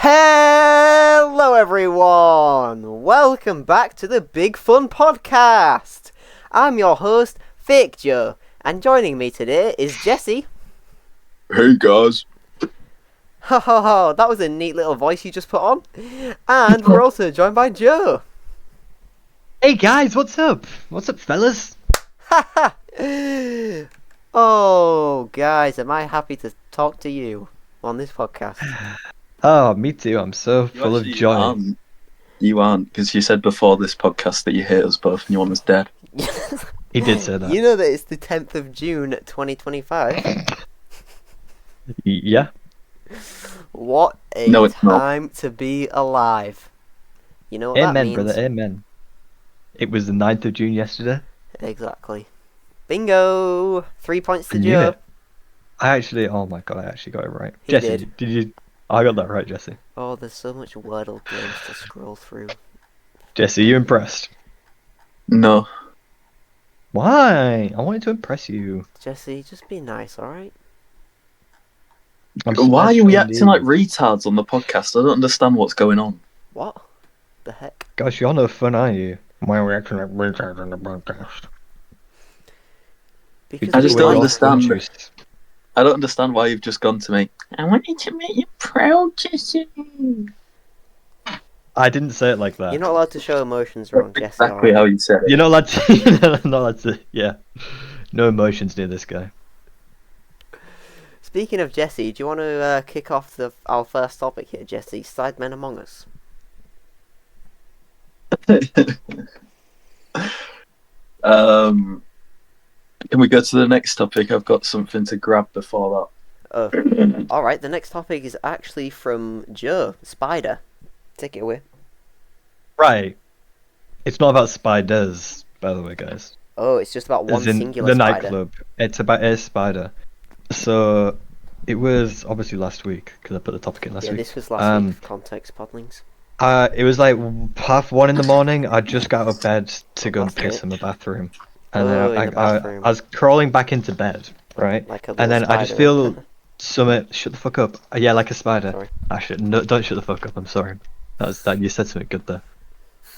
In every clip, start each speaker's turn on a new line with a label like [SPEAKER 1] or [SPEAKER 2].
[SPEAKER 1] Hello everyone! Welcome back to the Big Fun Podcast! I'm your host, Fake Joe, and joining me today is Jesse.
[SPEAKER 2] Hey guys.
[SPEAKER 1] Ho ho ho, that was a neat little voice you just put on. And we're also joined by Joe.
[SPEAKER 3] Hey guys, what's up? What's up, fellas?
[SPEAKER 1] Haha! Oh, guys, am I happy to talk to you on this podcast?
[SPEAKER 3] Oh, me too. I'm so full of joy.
[SPEAKER 2] You aren't, because you said before this podcast that you hate us both and you want us dead.
[SPEAKER 3] He did say that.
[SPEAKER 1] You know that it's the 10th of June 2025?
[SPEAKER 3] Yeah.
[SPEAKER 1] What a
[SPEAKER 2] No, it's not.
[SPEAKER 1] time to be alive. You know what that
[SPEAKER 3] Amen,
[SPEAKER 1] means?
[SPEAKER 3] brother. Amen. It was the 9th of June yesterday.
[SPEAKER 1] Exactly. Bingo! 3 points to
[SPEAKER 3] I knew
[SPEAKER 1] Joe.
[SPEAKER 3] it. Oh my god, I actually got it right.
[SPEAKER 1] He
[SPEAKER 3] Jesse,
[SPEAKER 1] did.
[SPEAKER 3] did you? I got that right, Jesse.
[SPEAKER 1] Oh, there's so much Wordle games to scroll through.
[SPEAKER 3] Jesse, you impressed?
[SPEAKER 2] No.
[SPEAKER 3] Why? I wanted to impress you.
[SPEAKER 1] Jesse, just be nice, alright?
[SPEAKER 2] Why are
[SPEAKER 3] special
[SPEAKER 2] we acting like
[SPEAKER 3] indeed.
[SPEAKER 2] retards on the podcast? I don't understand what's going on.
[SPEAKER 1] What? The heck?
[SPEAKER 3] Gosh, you're no fun, are you? Why are we acting like retards on the podcast?
[SPEAKER 1] Because
[SPEAKER 2] I just
[SPEAKER 1] we
[SPEAKER 2] don't
[SPEAKER 1] like-
[SPEAKER 2] understand. I don't understand why you've just gone to me. I wanted to make you proud, Jesse.
[SPEAKER 3] I didn't say it like that.
[SPEAKER 1] You're not allowed to show emotions around Jesse,
[SPEAKER 2] Exactly
[SPEAKER 1] alright?
[SPEAKER 2] how you said it.
[SPEAKER 3] You're not allowed to. You're not allowed to. Yeah. No emotions near this guy.
[SPEAKER 1] Speaking of Jesse, do you want to kick off our first topic here, Jesse? Sidemen Among Us.
[SPEAKER 2] Can we go to the next topic? I've got something to grab before
[SPEAKER 1] Oh, alright, the next topic is actually from Joe, Spider. Take it away.
[SPEAKER 3] Right. It's not about spiders, by the way, guys.
[SPEAKER 1] Oh, it's just about one
[SPEAKER 3] As in
[SPEAKER 1] singular
[SPEAKER 3] the
[SPEAKER 1] spider.
[SPEAKER 3] nightclub. It's about a spider. So it was obviously last week because I put the topic in last
[SPEAKER 1] Yeah,
[SPEAKER 3] week.
[SPEAKER 1] this was last week, for context, Podlings.
[SPEAKER 3] It was like 1:30 in the morning. I just got out of bed to go and
[SPEAKER 1] That's
[SPEAKER 3] piss
[SPEAKER 1] it.
[SPEAKER 3] in the bathroom, and
[SPEAKER 1] Oh,
[SPEAKER 3] then
[SPEAKER 1] in the bathroom.
[SPEAKER 3] I was crawling back into bed, right?
[SPEAKER 1] Like a
[SPEAKER 3] And
[SPEAKER 1] little
[SPEAKER 3] then I just
[SPEAKER 1] spider.
[SPEAKER 3] feel something. Shut the fuck up. Yeah, like a spider.
[SPEAKER 1] Sorry.
[SPEAKER 3] Actually, no, don't shut the fuck up. I'm sorry. That you said something good there.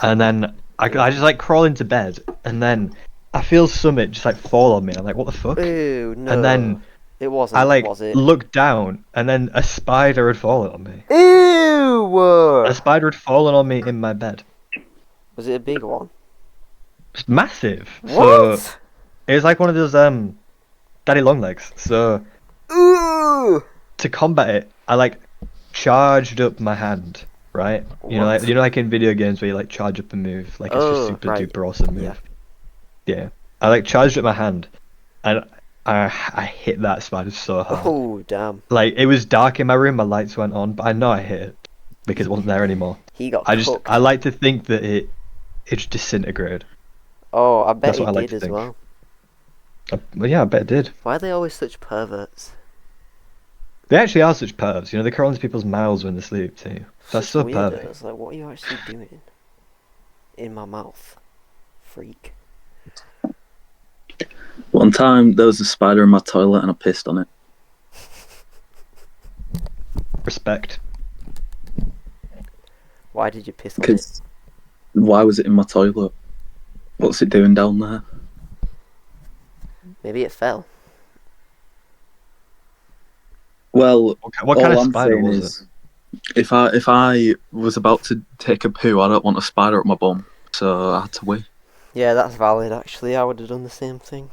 [SPEAKER 3] And then I just like crawl into bed, and then I feel something just like fall on me. I'm like, what the fuck?
[SPEAKER 1] Ooh, no.
[SPEAKER 3] And then
[SPEAKER 1] it wasn't,
[SPEAKER 3] I like
[SPEAKER 1] was it?
[SPEAKER 3] looked down, and then a spider had fallen on me.
[SPEAKER 1] Ew!
[SPEAKER 3] A spider had fallen on me in my bed.
[SPEAKER 1] Was it a big one?
[SPEAKER 3] It's massive.
[SPEAKER 1] What?
[SPEAKER 3] So it was like one of those daddy long legs. So
[SPEAKER 1] Ooh!
[SPEAKER 3] to combat it, I like charged up my hand. Right? You know,
[SPEAKER 1] What?
[SPEAKER 3] like in video games where you like charge up a move, like it's
[SPEAKER 1] Oh,
[SPEAKER 3] just super
[SPEAKER 1] right.
[SPEAKER 3] duper awesome move.
[SPEAKER 1] Yeah.
[SPEAKER 3] Yeah. I like charged up my hand, and I hit that spider so hard.
[SPEAKER 1] Oh, damn.
[SPEAKER 3] Like it was dark in my room, my lights went on, but I know I hit it because it wasn't there anymore.
[SPEAKER 1] He got
[SPEAKER 3] I
[SPEAKER 1] cooked.
[SPEAKER 3] like to think that it just disintegrated.
[SPEAKER 1] Oh, I bet
[SPEAKER 3] That's
[SPEAKER 1] he
[SPEAKER 3] what I like
[SPEAKER 1] did
[SPEAKER 3] to
[SPEAKER 1] as
[SPEAKER 3] think.
[SPEAKER 1] well.
[SPEAKER 3] Well, yeah, I bet it did.
[SPEAKER 1] Why are they always such perverts?
[SPEAKER 3] They actually are such pervs. You know, they crawl into people's mouths when they sleep too. That's so
[SPEAKER 1] Such
[SPEAKER 3] pervy.
[SPEAKER 1] weirdos. Like, what are you actually doing? In my mouth. Freak.
[SPEAKER 2] One time there was a spider in my toilet and I pissed on it.
[SPEAKER 3] Respect.
[SPEAKER 1] Why did you piss on it?
[SPEAKER 2] Because why was it in my toilet? What's it doing down there?
[SPEAKER 1] Maybe it fell.
[SPEAKER 2] Well,
[SPEAKER 3] What kind
[SPEAKER 2] all
[SPEAKER 3] of
[SPEAKER 2] I'm
[SPEAKER 3] spider
[SPEAKER 2] saying
[SPEAKER 3] was
[SPEAKER 2] is, if I was about to take a poo, I don't want a spider up my bum, so I had to wait.
[SPEAKER 1] Yeah, that's valid, actually. I would have done the same thing.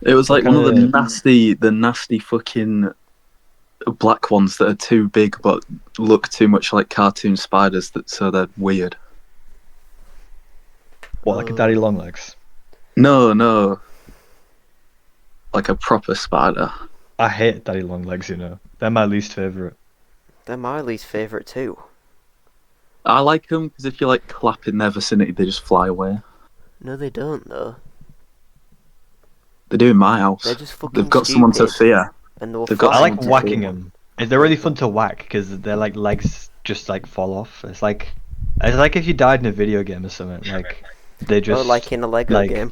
[SPEAKER 2] It was
[SPEAKER 3] What
[SPEAKER 2] like one of
[SPEAKER 3] kinda-
[SPEAKER 2] the nasty fucking black ones that are too big but look too much like cartoon spiders, so they're weird.
[SPEAKER 3] What, like a daddy long legs?
[SPEAKER 2] No, like a proper spider.
[SPEAKER 3] I hate daddy long legs. You know, they're my least favorite.
[SPEAKER 1] They're my least favourite too.
[SPEAKER 2] I like them because if you like clap in their vicinity, they just fly away.
[SPEAKER 1] No, they don't, though.
[SPEAKER 2] They do in my house.
[SPEAKER 1] They're just fucking
[SPEAKER 2] They've got someone to
[SPEAKER 1] stupid.
[SPEAKER 2] fear.
[SPEAKER 1] And they'll
[SPEAKER 2] They've got
[SPEAKER 3] I
[SPEAKER 1] fly.
[SPEAKER 3] like
[SPEAKER 2] someone to
[SPEAKER 3] whacking
[SPEAKER 2] fear.
[SPEAKER 3] them. They're really fun to whack because their like legs just like fall off. It's like if you died in a video game or something. Like they just
[SPEAKER 1] Oh, like in a Lego
[SPEAKER 3] like-
[SPEAKER 1] game.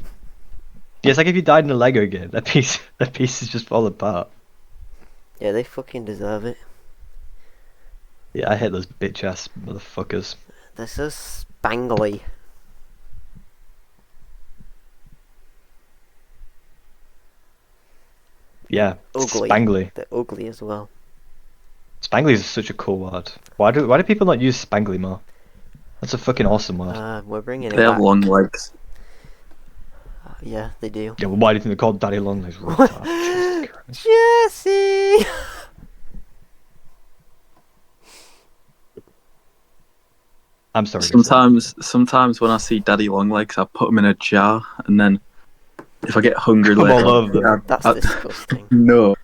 [SPEAKER 3] Yeah, it's like if you died in a Lego game. Their pieces just fall apart.
[SPEAKER 1] Yeah, they fucking deserve it.
[SPEAKER 3] Yeah, I hate those bitch ass motherfuckers.
[SPEAKER 1] They're so spangly.
[SPEAKER 3] Yeah,
[SPEAKER 1] Ugly.
[SPEAKER 3] spangly.
[SPEAKER 1] They're ugly as well.
[SPEAKER 3] Spangly is such a cool word. Why do people not use spangly more? That's a fucking awesome word.
[SPEAKER 1] We're bringing it
[SPEAKER 2] They have
[SPEAKER 1] back.
[SPEAKER 2] long legs.
[SPEAKER 1] Yeah, they do.
[SPEAKER 3] Yeah, well, why do you think they're called Daddy Longlegs? Retard. Jesus Christ.
[SPEAKER 1] Jesse!
[SPEAKER 3] I'm sorry. Jesse.
[SPEAKER 2] Sometimes when I see Daddy Longlegs, I put them in a jar, and then if I get hungry
[SPEAKER 3] Come
[SPEAKER 2] later,
[SPEAKER 3] all over them.
[SPEAKER 1] That's disgusting.
[SPEAKER 2] No.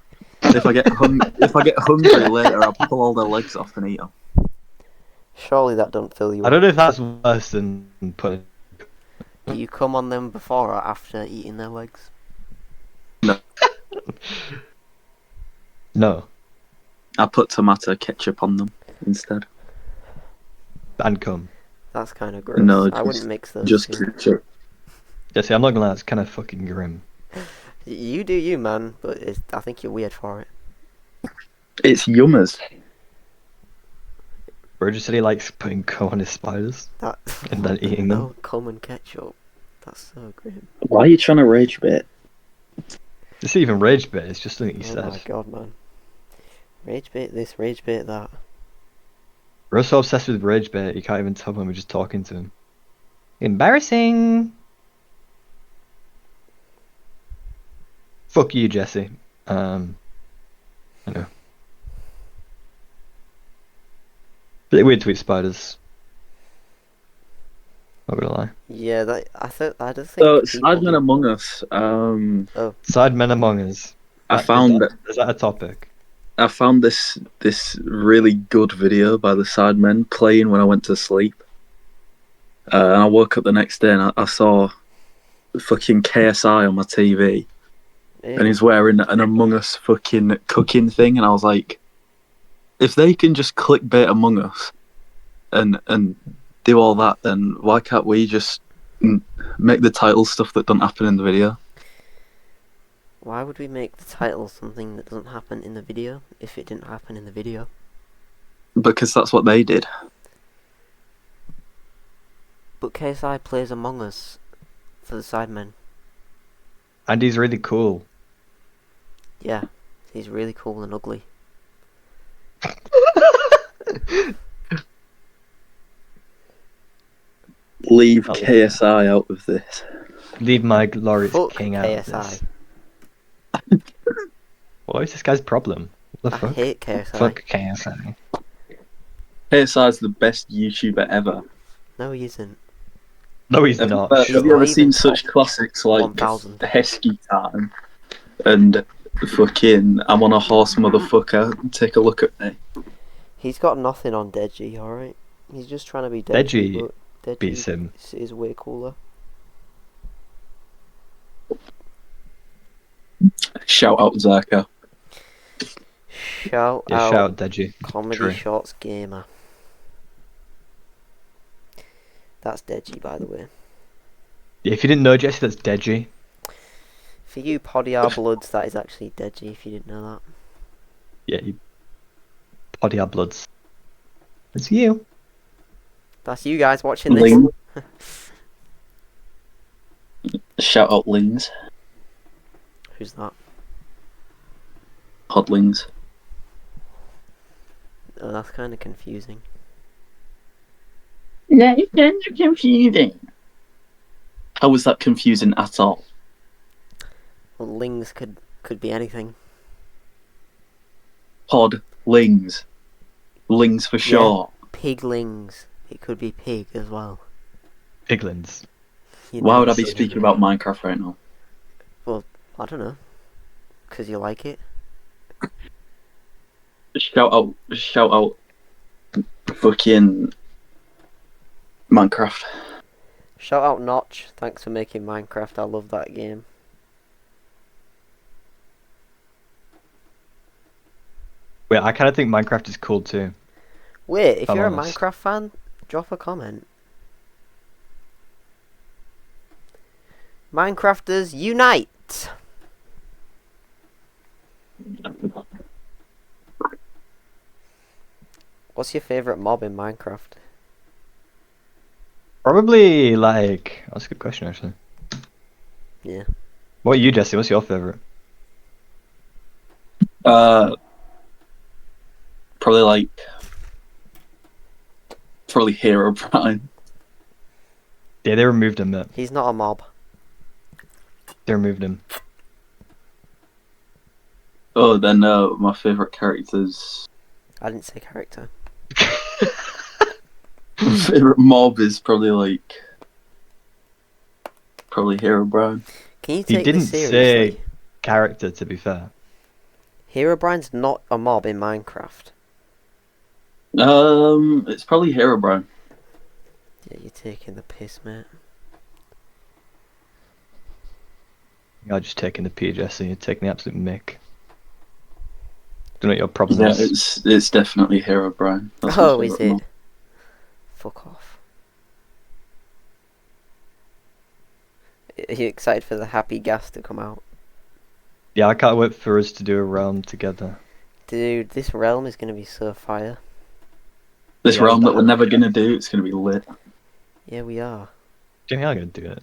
[SPEAKER 2] If I get hungry later, I'll pull all their legs off and eat them.
[SPEAKER 1] Surely that don't fill you
[SPEAKER 3] I
[SPEAKER 1] up.
[SPEAKER 3] don't know if that's worse than putting.
[SPEAKER 1] Do you come on them before or after eating their legs?
[SPEAKER 3] No,
[SPEAKER 2] I put tomato ketchup on them instead.
[SPEAKER 3] and come.
[SPEAKER 1] That's kind of gross.
[SPEAKER 2] No,
[SPEAKER 1] I wouldn't mix those
[SPEAKER 2] Just
[SPEAKER 1] two.
[SPEAKER 2] ketchup.
[SPEAKER 3] Jesse, I'm not gonna lie, it's kind of fucking grim.
[SPEAKER 1] You do you, man, but I think you're weird for it.
[SPEAKER 2] It's yummers.
[SPEAKER 3] Bro just said he likes putting cum on his spiders
[SPEAKER 1] That
[SPEAKER 3] and then eating them.
[SPEAKER 1] no, cum and ketchup. That's so grim.
[SPEAKER 2] Why are you trying to rage bait?
[SPEAKER 3] It's not even rage bait, it's just something he
[SPEAKER 1] Oh
[SPEAKER 3] said.
[SPEAKER 1] my god, man. Rage bait this, rage bait that.
[SPEAKER 3] We're so obsessed with rage bait, you can't even tell when we're just talking to him. Embarrassing! Fuck you, Jesse. I know. Bit weird to eat spiders. Not gonna lie.
[SPEAKER 1] Yeah, I don't think
[SPEAKER 2] So,
[SPEAKER 1] people
[SPEAKER 2] Sidemen
[SPEAKER 1] do.
[SPEAKER 2] Among Us.
[SPEAKER 3] Side Among Us.
[SPEAKER 2] I found
[SPEAKER 3] Is that a topic?
[SPEAKER 2] I found this really good video by the Sidemen playing when I went to sleep. And I woke up the next day and I saw fucking KSI on my TV,
[SPEAKER 1] Ew.
[SPEAKER 2] and he's wearing an Among Us fucking cooking thing, and I was like, if they can just clickbait Among Us and do all that, then why can't we just make the title stuff that don't happen in the video?
[SPEAKER 1] Why would we make the title something that doesn't happen in the video if it didn't happen in the video?
[SPEAKER 2] Because that's what they did.
[SPEAKER 1] But KSI plays Among Us for the Sidemen.
[SPEAKER 3] And he's really cool.
[SPEAKER 1] Yeah, he's really cool and ugly.
[SPEAKER 2] Leave KSI out of this.
[SPEAKER 3] Leave my glorious
[SPEAKER 1] Fuck
[SPEAKER 3] king out of
[SPEAKER 1] KSI.
[SPEAKER 3] this. What is this guy's problem? What the
[SPEAKER 1] I
[SPEAKER 3] fuck?
[SPEAKER 1] hate KSI.
[SPEAKER 3] Fuck KSI.
[SPEAKER 2] KSI is the best YouTuber ever.
[SPEAKER 1] No, he isn't.
[SPEAKER 3] No, he's
[SPEAKER 2] Have
[SPEAKER 3] not.
[SPEAKER 2] have
[SPEAKER 1] He's
[SPEAKER 2] you
[SPEAKER 1] not
[SPEAKER 2] ever
[SPEAKER 1] even
[SPEAKER 2] seen such
[SPEAKER 1] top
[SPEAKER 2] classics like
[SPEAKER 1] 1000.
[SPEAKER 2] Hesky Time and fucking I'm on a horse motherfucker, take a look at me?
[SPEAKER 1] He's got nothing on Deji, alright? He's just trying to be
[SPEAKER 3] Deji
[SPEAKER 1] Deji, but Deji
[SPEAKER 3] beats him.
[SPEAKER 1] is way cooler.
[SPEAKER 2] Shout out Zarko.
[SPEAKER 1] Shout
[SPEAKER 3] Yeah,
[SPEAKER 1] out
[SPEAKER 3] shout out Deji.
[SPEAKER 1] Comedy
[SPEAKER 3] True.
[SPEAKER 1] Shorts Gamer. That's Deji, by the way.
[SPEAKER 3] Yeah, if you didn't know, Jesse, that's Deji.
[SPEAKER 1] For you Podiar Bloods, that is actually Deji, if you didn't know that.
[SPEAKER 3] Yeah, you Podiar Bloods. It's you.
[SPEAKER 1] That's you guys watching this.
[SPEAKER 2] Ling. Shout out Lings.
[SPEAKER 1] Who's that?
[SPEAKER 2] Podlings.
[SPEAKER 1] Oh, that's kind of confusing.
[SPEAKER 2] Yeah, it's kind of confusing. How was that confusing at all?
[SPEAKER 1] Well, Lings could be anything.
[SPEAKER 2] Podlings. Lings for short.
[SPEAKER 1] Piglings. It could be pig as well.
[SPEAKER 3] Piglins.
[SPEAKER 1] You
[SPEAKER 2] Why
[SPEAKER 1] know,
[SPEAKER 2] would I be
[SPEAKER 1] so-
[SPEAKER 2] speaking about Minecraft right now?
[SPEAKER 1] I don't know. Because you like it.
[SPEAKER 2] Shout out fucking Minecraft.
[SPEAKER 1] Shout out Notch. Thanks for making Minecraft. I love that game.
[SPEAKER 3] Wait, I kind of think Minecraft is cool too.
[SPEAKER 1] Wait, if
[SPEAKER 3] I'm
[SPEAKER 1] you're
[SPEAKER 3] honest.
[SPEAKER 1] a Minecraft fan, drop a comment. Minecrafters unite! What's your favourite mob in Minecraft?
[SPEAKER 3] Probably like that's a good question actually.
[SPEAKER 1] Yeah.
[SPEAKER 3] What are you, Jesse? What's your favorite?
[SPEAKER 2] Probably Hero Prime.
[SPEAKER 3] Yeah, they removed him.
[SPEAKER 1] He's not a mob.
[SPEAKER 3] They removed him.
[SPEAKER 2] Oh, then my favourite characters.
[SPEAKER 1] I didn't say character.
[SPEAKER 2] My favourite mob is probably Hero Prime.
[SPEAKER 1] Can you
[SPEAKER 3] He
[SPEAKER 1] take
[SPEAKER 3] didn't
[SPEAKER 1] this seriously?
[SPEAKER 3] say character, to be fair.
[SPEAKER 1] Herobrine's not a mob in Minecraft.
[SPEAKER 2] It's probably Hero Prime.
[SPEAKER 1] Yeah, you're taking the piss, mate.
[SPEAKER 3] You're just taking the P, Jesse. You're taking the absolute mick. Don't know what your problem
[SPEAKER 2] Yeah,
[SPEAKER 3] is.
[SPEAKER 2] it's definitely Hero Prime. That's my
[SPEAKER 1] Oh, is
[SPEAKER 2] favourite
[SPEAKER 1] it?
[SPEAKER 2] mob.
[SPEAKER 1] Fuck off. Are you excited for the happy gas to come out?
[SPEAKER 3] Yeah, I can't wait for us to do a round together.
[SPEAKER 1] Dude, this realm is going to be so fire.
[SPEAKER 2] This
[SPEAKER 3] Yeah,
[SPEAKER 2] realm
[SPEAKER 3] that-
[SPEAKER 2] that we're never gonna do, it's gonna be lit.
[SPEAKER 1] Yeah, we are.
[SPEAKER 3] Do you think I'm gonna do it?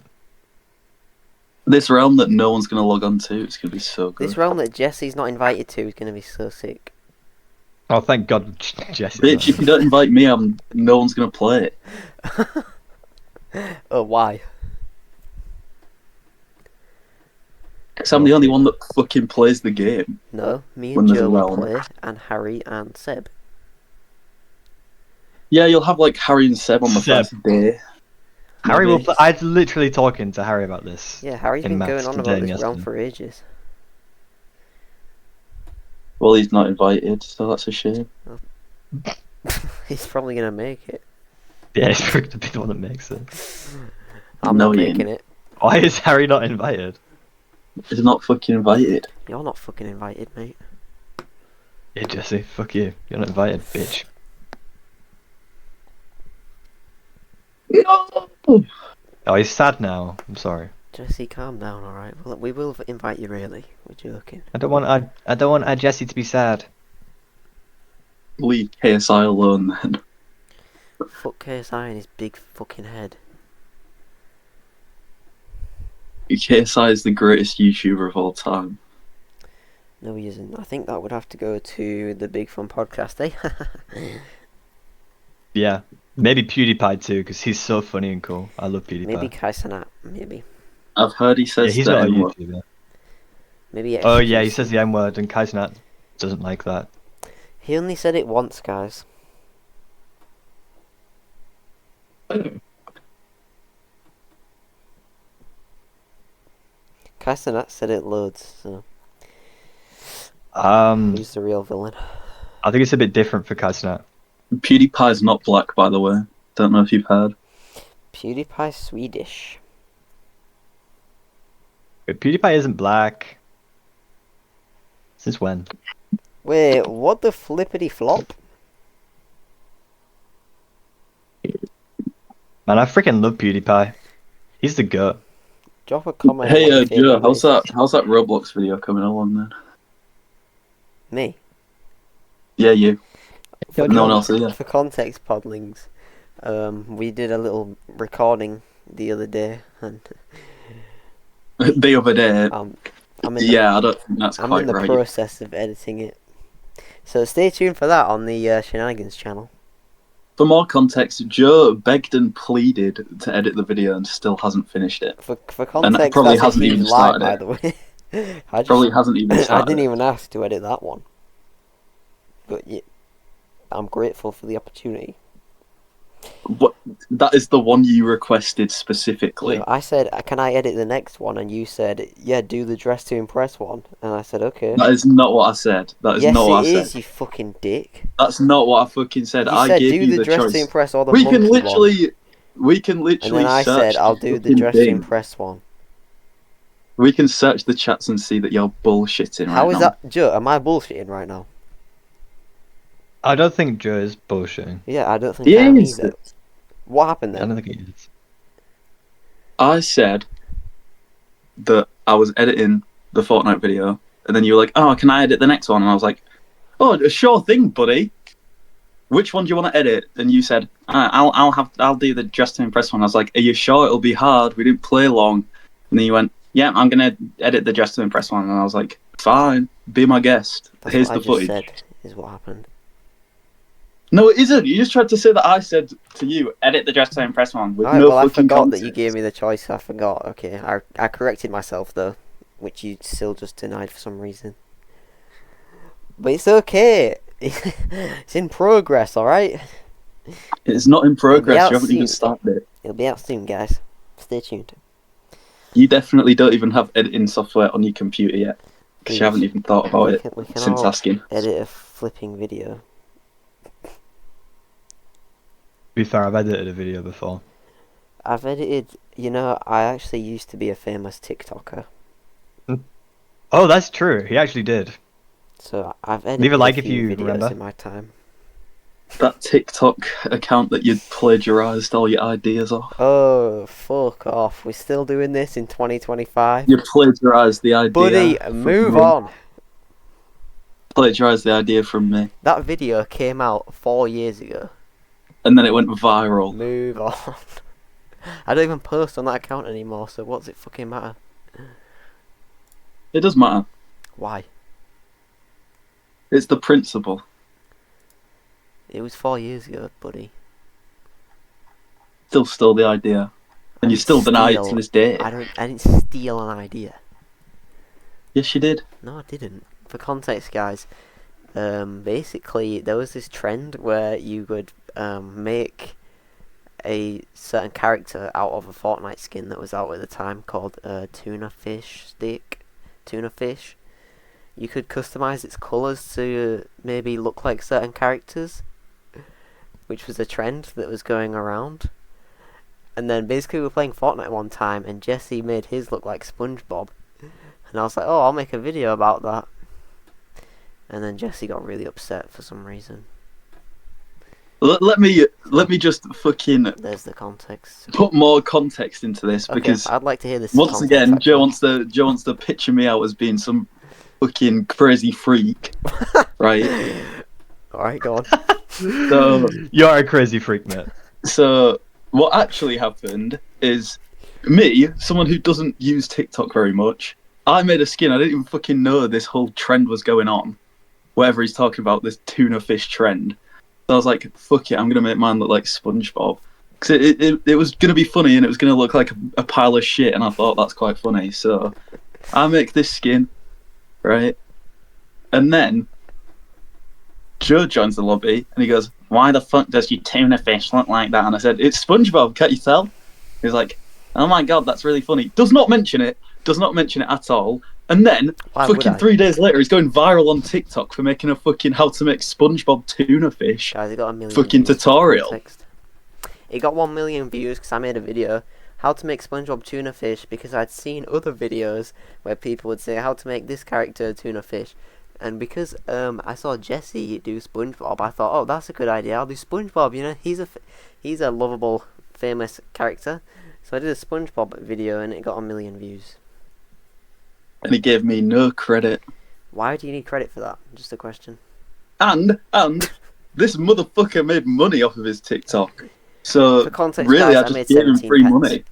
[SPEAKER 2] This realm that no one's gonna log on to, it's gonna be so good.
[SPEAKER 1] This realm that Jesse's not invited to is going to be so sick.
[SPEAKER 3] Oh, thank God, Jesse.
[SPEAKER 2] Bitch, if you don't invite me, no one's gonna play it.
[SPEAKER 1] Oh, why?
[SPEAKER 2] Because I'm the only one that fucking plays the game.
[SPEAKER 1] No, me
[SPEAKER 2] When
[SPEAKER 1] and
[SPEAKER 2] there's a
[SPEAKER 1] Joe will
[SPEAKER 2] realm.
[SPEAKER 1] play, and Harry and Seb.
[SPEAKER 2] Yeah, you'll have Harry and Seb on the
[SPEAKER 3] Seb.
[SPEAKER 2] first day.
[SPEAKER 3] Harry will
[SPEAKER 2] maybe.
[SPEAKER 3] play. I was literally talking to Harry about this.
[SPEAKER 1] Yeah, Harry's
[SPEAKER 3] In
[SPEAKER 1] been
[SPEAKER 3] maths
[SPEAKER 1] going on
[SPEAKER 3] today
[SPEAKER 1] about
[SPEAKER 3] and
[SPEAKER 1] this realm
[SPEAKER 3] yesterday.
[SPEAKER 1] for ages.
[SPEAKER 2] Well, he's not invited, so that's a shame.
[SPEAKER 1] He's probably going to make it.
[SPEAKER 3] Yeah, he's going to be the one that makes it.
[SPEAKER 1] I'm
[SPEAKER 2] No,
[SPEAKER 1] not
[SPEAKER 2] he
[SPEAKER 1] making
[SPEAKER 2] ain't.
[SPEAKER 1] it.
[SPEAKER 3] Why is Harry not invited?
[SPEAKER 2] He's not fucking invited.
[SPEAKER 1] You're not fucking invited, mate.
[SPEAKER 3] Yeah, Jesse, fuck you. You're not invited, bitch.
[SPEAKER 2] No!
[SPEAKER 3] Oh, he's sad now. I'm sorry.
[SPEAKER 1] Jesse, calm down, alright? Well, we will invite you, really. We're joking.
[SPEAKER 3] I don't want Jesse to be sad.
[SPEAKER 2] Leave KSI alone then.
[SPEAKER 1] Fuck KSI and his big fucking head.
[SPEAKER 2] KSI is the greatest YouTuber of all time.
[SPEAKER 1] No, he isn't. I think that would have to go to the Big Fun Podcast, eh?
[SPEAKER 3] Yeah. Maybe PewDiePie too, because he's so funny and cool. I love PewDiePie.
[SPEAKER 1] Maybe Kai Cenat, maybe.
[SPEAKER 2] I've heard he
[SPEAKER 3] Yeah,
[SPEAKER 2] says
[SPEAKER 3] he's
[SPEAKER 2] the
[SPEAKER 3] not a
[SPEAKER 2] N-word.
[SPEAKER 3] YouTuber.
[SPEAKER 1] Maybe
[SPEAKER 3] Oh yeah, he
[SPEAKER 1] XQC.
[SPEAKER 3] says the N word, and Kaisnat doesn't like that.
[SPEAKER 1] He only said it once, guys. Kai Cenat said it loads, so who's the real villain?
[SPEAKER 3] I think it's a bit different for Kaisnat.
[SPEAKER 2] PewDiePie's not black, by the way. Don't know if you've heard.
[SPEAKER 1] PewDiePie Swedish.
[SPEAKER 3] But PewDiePie isn't black. Since when?
[SPEAKER 1] Wait, what the flippity flop?
[SPEAKER 3] Man, I freaking love PewDiePie. He's the goat.
[SPEAKER 1] Drop a comment.
[SPEAKER 2] Hey,
[SPEAKER 1] what your
[SPEAKER 2] Joe,
[SPEAKER 1] favourite
[SPEAKER 2] how's
[SPEAKER 1] is.
[SPEAKER 2] that? How's that Roblox video coming along then?
[SPEAKER 1] Me.
[SPEAKER 2] Yeah, you.
[SPEAKER 3] Yo,
[SPEAKER 2] No
[SPEAKER 3] Joe.
[SPEAKER 2] one else here.
[SPEAKER 1] For context, Podlings, we did a little recording the other day, and
[SPEAKER 2] The other day.
[SPEAKER 1] I'm in the,
[SPEAKER 2] Yeah, I don't think that's
[SPEAKER 1] I'm
[SPEAKER 2] quite
[SPEAKER 1] in the
[SPEAKER 2] right.
[SPEAKER 1] process of editing it. So stay tuned for that on the Shenanigans channel.
[SPEAKER 2] For more context, Joe begged and pleaded to edit the video and still hasn't finished it.
[SPEAKER 1] For context,
[SPEAKER 2] probably
[SPEAKER 1] that's a
[SPEAKER 2] hasn't
[SPEAKER 1] huge
[SPEAKER 2] even
[SPEAKER 1] lie,
[SPEAKER 2] started
[SPEAKER 1] by
[SPEAKER 2] it.
[SPEAKER 1] the way. I
[SPEAKER 2] Probably hasn't even
[SPEAKER 1] I
[SPEAKER 2] started.
[SPEAKER 1] didn't even ask to edit that one, but yeah, I'm grateful for the opportunity.
[SPEAKER 2] What? That is the one you requested specifically.
[SPEAKER 1] I said, "Can I edit the next one?" And you said, "Yeah, do the dress to impress one." And I said, "Okay."
[SPEAKER 2] That is not what I said. That is
[SPEAKER 1] Yes,
[SPEAKER 2] not what
[SPEAKER 1] it
[SPEAKER 2] I
[SPEAKER 1] is,
[SPEAKER 2] said.
[SPEAKER 1] you fucking dick.
[SPEAKER 2] That's not what I fucking said.
[SPEAKER 1] You
[SPEAKER 2] I
[SPEAKER 1] said
[SPEAKER 2] gave
[SPEAKER 1] do
[SPEAKER 2] you
[SPEAKER 1] the
[SPEAKER 2] the
[SPEAKER 1] dress
[SPEAKER 2] choice.
[SPEAKER 1] to impress or the
[SPEAKER 2] We
[SPEAKER 1] monkey
[SPEAKER 2] can
[SPEAKER 1] one.
[SPEAKER 2] literally
[SPEAKER 1] And then I
[SPEAKER 2] search
[SPEAKER 1] said, I'll do the
[SPEAKER 2] fucking
[SPEAKER 1] dress to
[SPEAKER 2] thing.
[SPEAKER 1] impress one.
[SPEAKER 2] We can search the chats and see that you're bullshitting
[SPEAKER 1] How
[SPEAKER 2] right
[SPEAKER 1] is
[SPEAKER 2] now.
[SPEAKER 1] that, Joe? Am I bullshitting right now?
[SPEAKER 3] I don't think Joe is bullshitting.
[SPEAKER 1] Yeah, I don't think
[SPEAKER 2] He
[SPEAKER 1] I am
[SPEAKER 2] is.
[SPEAKER 1] either. What happened
[SPEAKER 3] I
[SPEAKER 1] then?
[SPEAKER 3] don't think he is.
[SPEAKER 2] I said that I was editing the Fortnite video, and then you were like, "Oh, can I edit the next one?" And I was like, "Oh, sure thing, buddy." which one do you want to edit? And you said, I'll do the Dress to Impress one. I was like, are you sure it'll be hard? We didn't play long. And then you went, yeah, I'm gonna edit the Dress to Impress one. And I was like, fine, be my guest.
[SPEAKER 1] That's
[SPEAKER 2] Here's
[SPEAKER 1] what
[SPEAKER 2] the footage.
[SPEAKER 1] I just said is what happened.
[SPEAKER 2] No, it isn't. You just tried to say that I said to you, edit the Dress to Impress one with
[SPEAKER 1] Alright,
[SPEAKER 2] no
[SPEAKER 1] well, I
[SPEAKER 2] fucking
[SPEAKER 1] forgot
[SPEAKER 2] context.
[SPEAKER 1] that you gave me the choice. I forgot. Okay, I corrected myself though, which you still just denied for some reason. But it's okay. It's in progress, alright?
[SPEAKER 2] It's not in progress.
[SPEAKER 1] out
[SPEAKER 2] You haven't even
[SPEAKER 1] soon.
[SPEAKER 2] started it.
[SPEAKER 1] It'll be out soon, guys. Stay tuned.
[SPEAKER 2] You definitely don't even have editing software on your computer yet. Because you haven't even thought about it
[SPEAKER 1] We can
[SPEAKER 2] since
[SPEAKER 1] all
[SPEAKER 2] asking.
[SPEAKER 1] edit a flipping video.
[SPEAKER 3] To be fair, I've edited a video before.
[SPEAKER 1] I've edited, I actually used to be a famous TikToker.
[SPEAKER 3] Oh, that's true. He actually did.
[SPEAKER 1] So I've edited
[SPEAKER 3] Leave a like
[SPEAKER 1] a
[SPEAKER 3] if
[SPEAKER 1] few
[SPEAKER 3] you
[SPEAKER 1] videos
[SPEAKER 3] remember.
[SPEAKER 1] in my time.
[SPEAKER 2] That TikTok account that you'd plagiarised all your ideas off.
[SPEAKER 1] Oh, fuck off. We're still doing this in 2025?
[SPEAKER 2] You plagiarised the idea.
[SPEAKER 1] Buddy,
[SPEAKER 2] from
[SPEAKER 1] move
[SPEAKER 2] me.
[SPEAKER 1] on.
[SPEAKER 2] Plagiarised the idea from me.
[SPEAKER 1] That video came out 4 years ago.
[SPEAKER 2] And then it went viral.
[SPEAKER 1] Move on. I don't even post on that account anymore, so what's it fucking matter?
[SPEAKER 2] It does matter.
[SPEAKER 1] Why?
[SPEAKER 2] It's the principle.
[SPEAKER 1] It was 4 years ago, buddy.
[SPEAKER 2] Still stole the idea. And you still deny it to this day.
[SPEAKER 1] I didn't steal an idea.
[SPEAKER 2] Yes, you did.
[SPEAKER 1] No, I didn't. For context, guys, basically there was this trend where you would make a certain character out of a Fortnite skin that was out at the time called tuna fish. You could customize its colours to maybe look like certain characters, which was a trend that was going around. And then basically we were playing Fortnite one time and Jesse made his look like SpongeBob. And I was like, oh, I'll make a video about that. And then Jesse got really upset for some reason.
[SPEAKER 2] Let me just fucking
[SPEAKER 1] There's the context.
[SPEAKER 2] put more context into this
[SPEAKER 1] Okay,
[SPEAKER 2] because
[SPEAKER 1] I'd like to hear this.
[SPEAKER 2] once
[SPEAKER 1] context,
[SPEAKER 2] again,
[SPEAKER 1] actually.
[SPEAKER 2] Joe wants to picture me out as being some fucking crazy freak, right?
[SPEAKER 1] Alright, go on.
[SPEAKER 2] So
[SPEAKER 3] You're a crazy freak, mate.
[SPEAKER 2] So what actually happened is me, someone who doesn't use TikTok very much, I made a skin. I didn't even fucking know this whole trend was going on. Whatever he's talking about, this tuna fish trend. So I was like, fuck it, I'm going to make mine look like SpongeBob. Because it was going to be funny and it was going to look like a pile of shit. And I thought that's quite funny. So I make this skin, right? And then Joe joins the lobby and he goes, why the fuck does your tuna fish look like that? And I said, it's SpongeBob, can't you tell? He's like, oh my god, that's really funny. Does not mention it at all. And then,
[SPEAKER 1] Why would
[SPEAKER 2] fucking
[SPEAKER 1] I?
[SPEAKER 2] 3 days later, he's going viral on TikTok for making a fucking how to make SpongeBob tuna fish
[SPEAKER 1] Guys, it got 1 million
[SPEAKER 2] fucking
[SPEAKER 1] views.
[SPEAKER 2] tutorial.
[SPEAKER 1] Context. It got 1 million views because I made a video how to make SpongeBob tuna fish because I'd seen other videos where people would say how to make this character tuna fish. And because I saw Jesse do SpongeBob, I thought, oh, that's a good idea. I'll do SpongeBob. You know, he's a lovable, famous character. So I did a SpongeBob video, and it got 1 million views.
[SPEAKER 2] And he gave me no credit.
[SPEAKER 1] Why do you need credit for that? Just a question.
[SPEAKER 2] And this motherfucker made money off of his TikTok. So
[SPEAKER 1] For context,
[SPEAKER 2] really,
[SPEAKER 1] guys,
[SPEAKER 2] I
[SPEAKER 1] I made
[SPEAKER 2] just gave him
[SPEAKER 1] 17
[SPEAKER 2] free
[SPEAKER 1] pence.
[SPEAKER 2] money.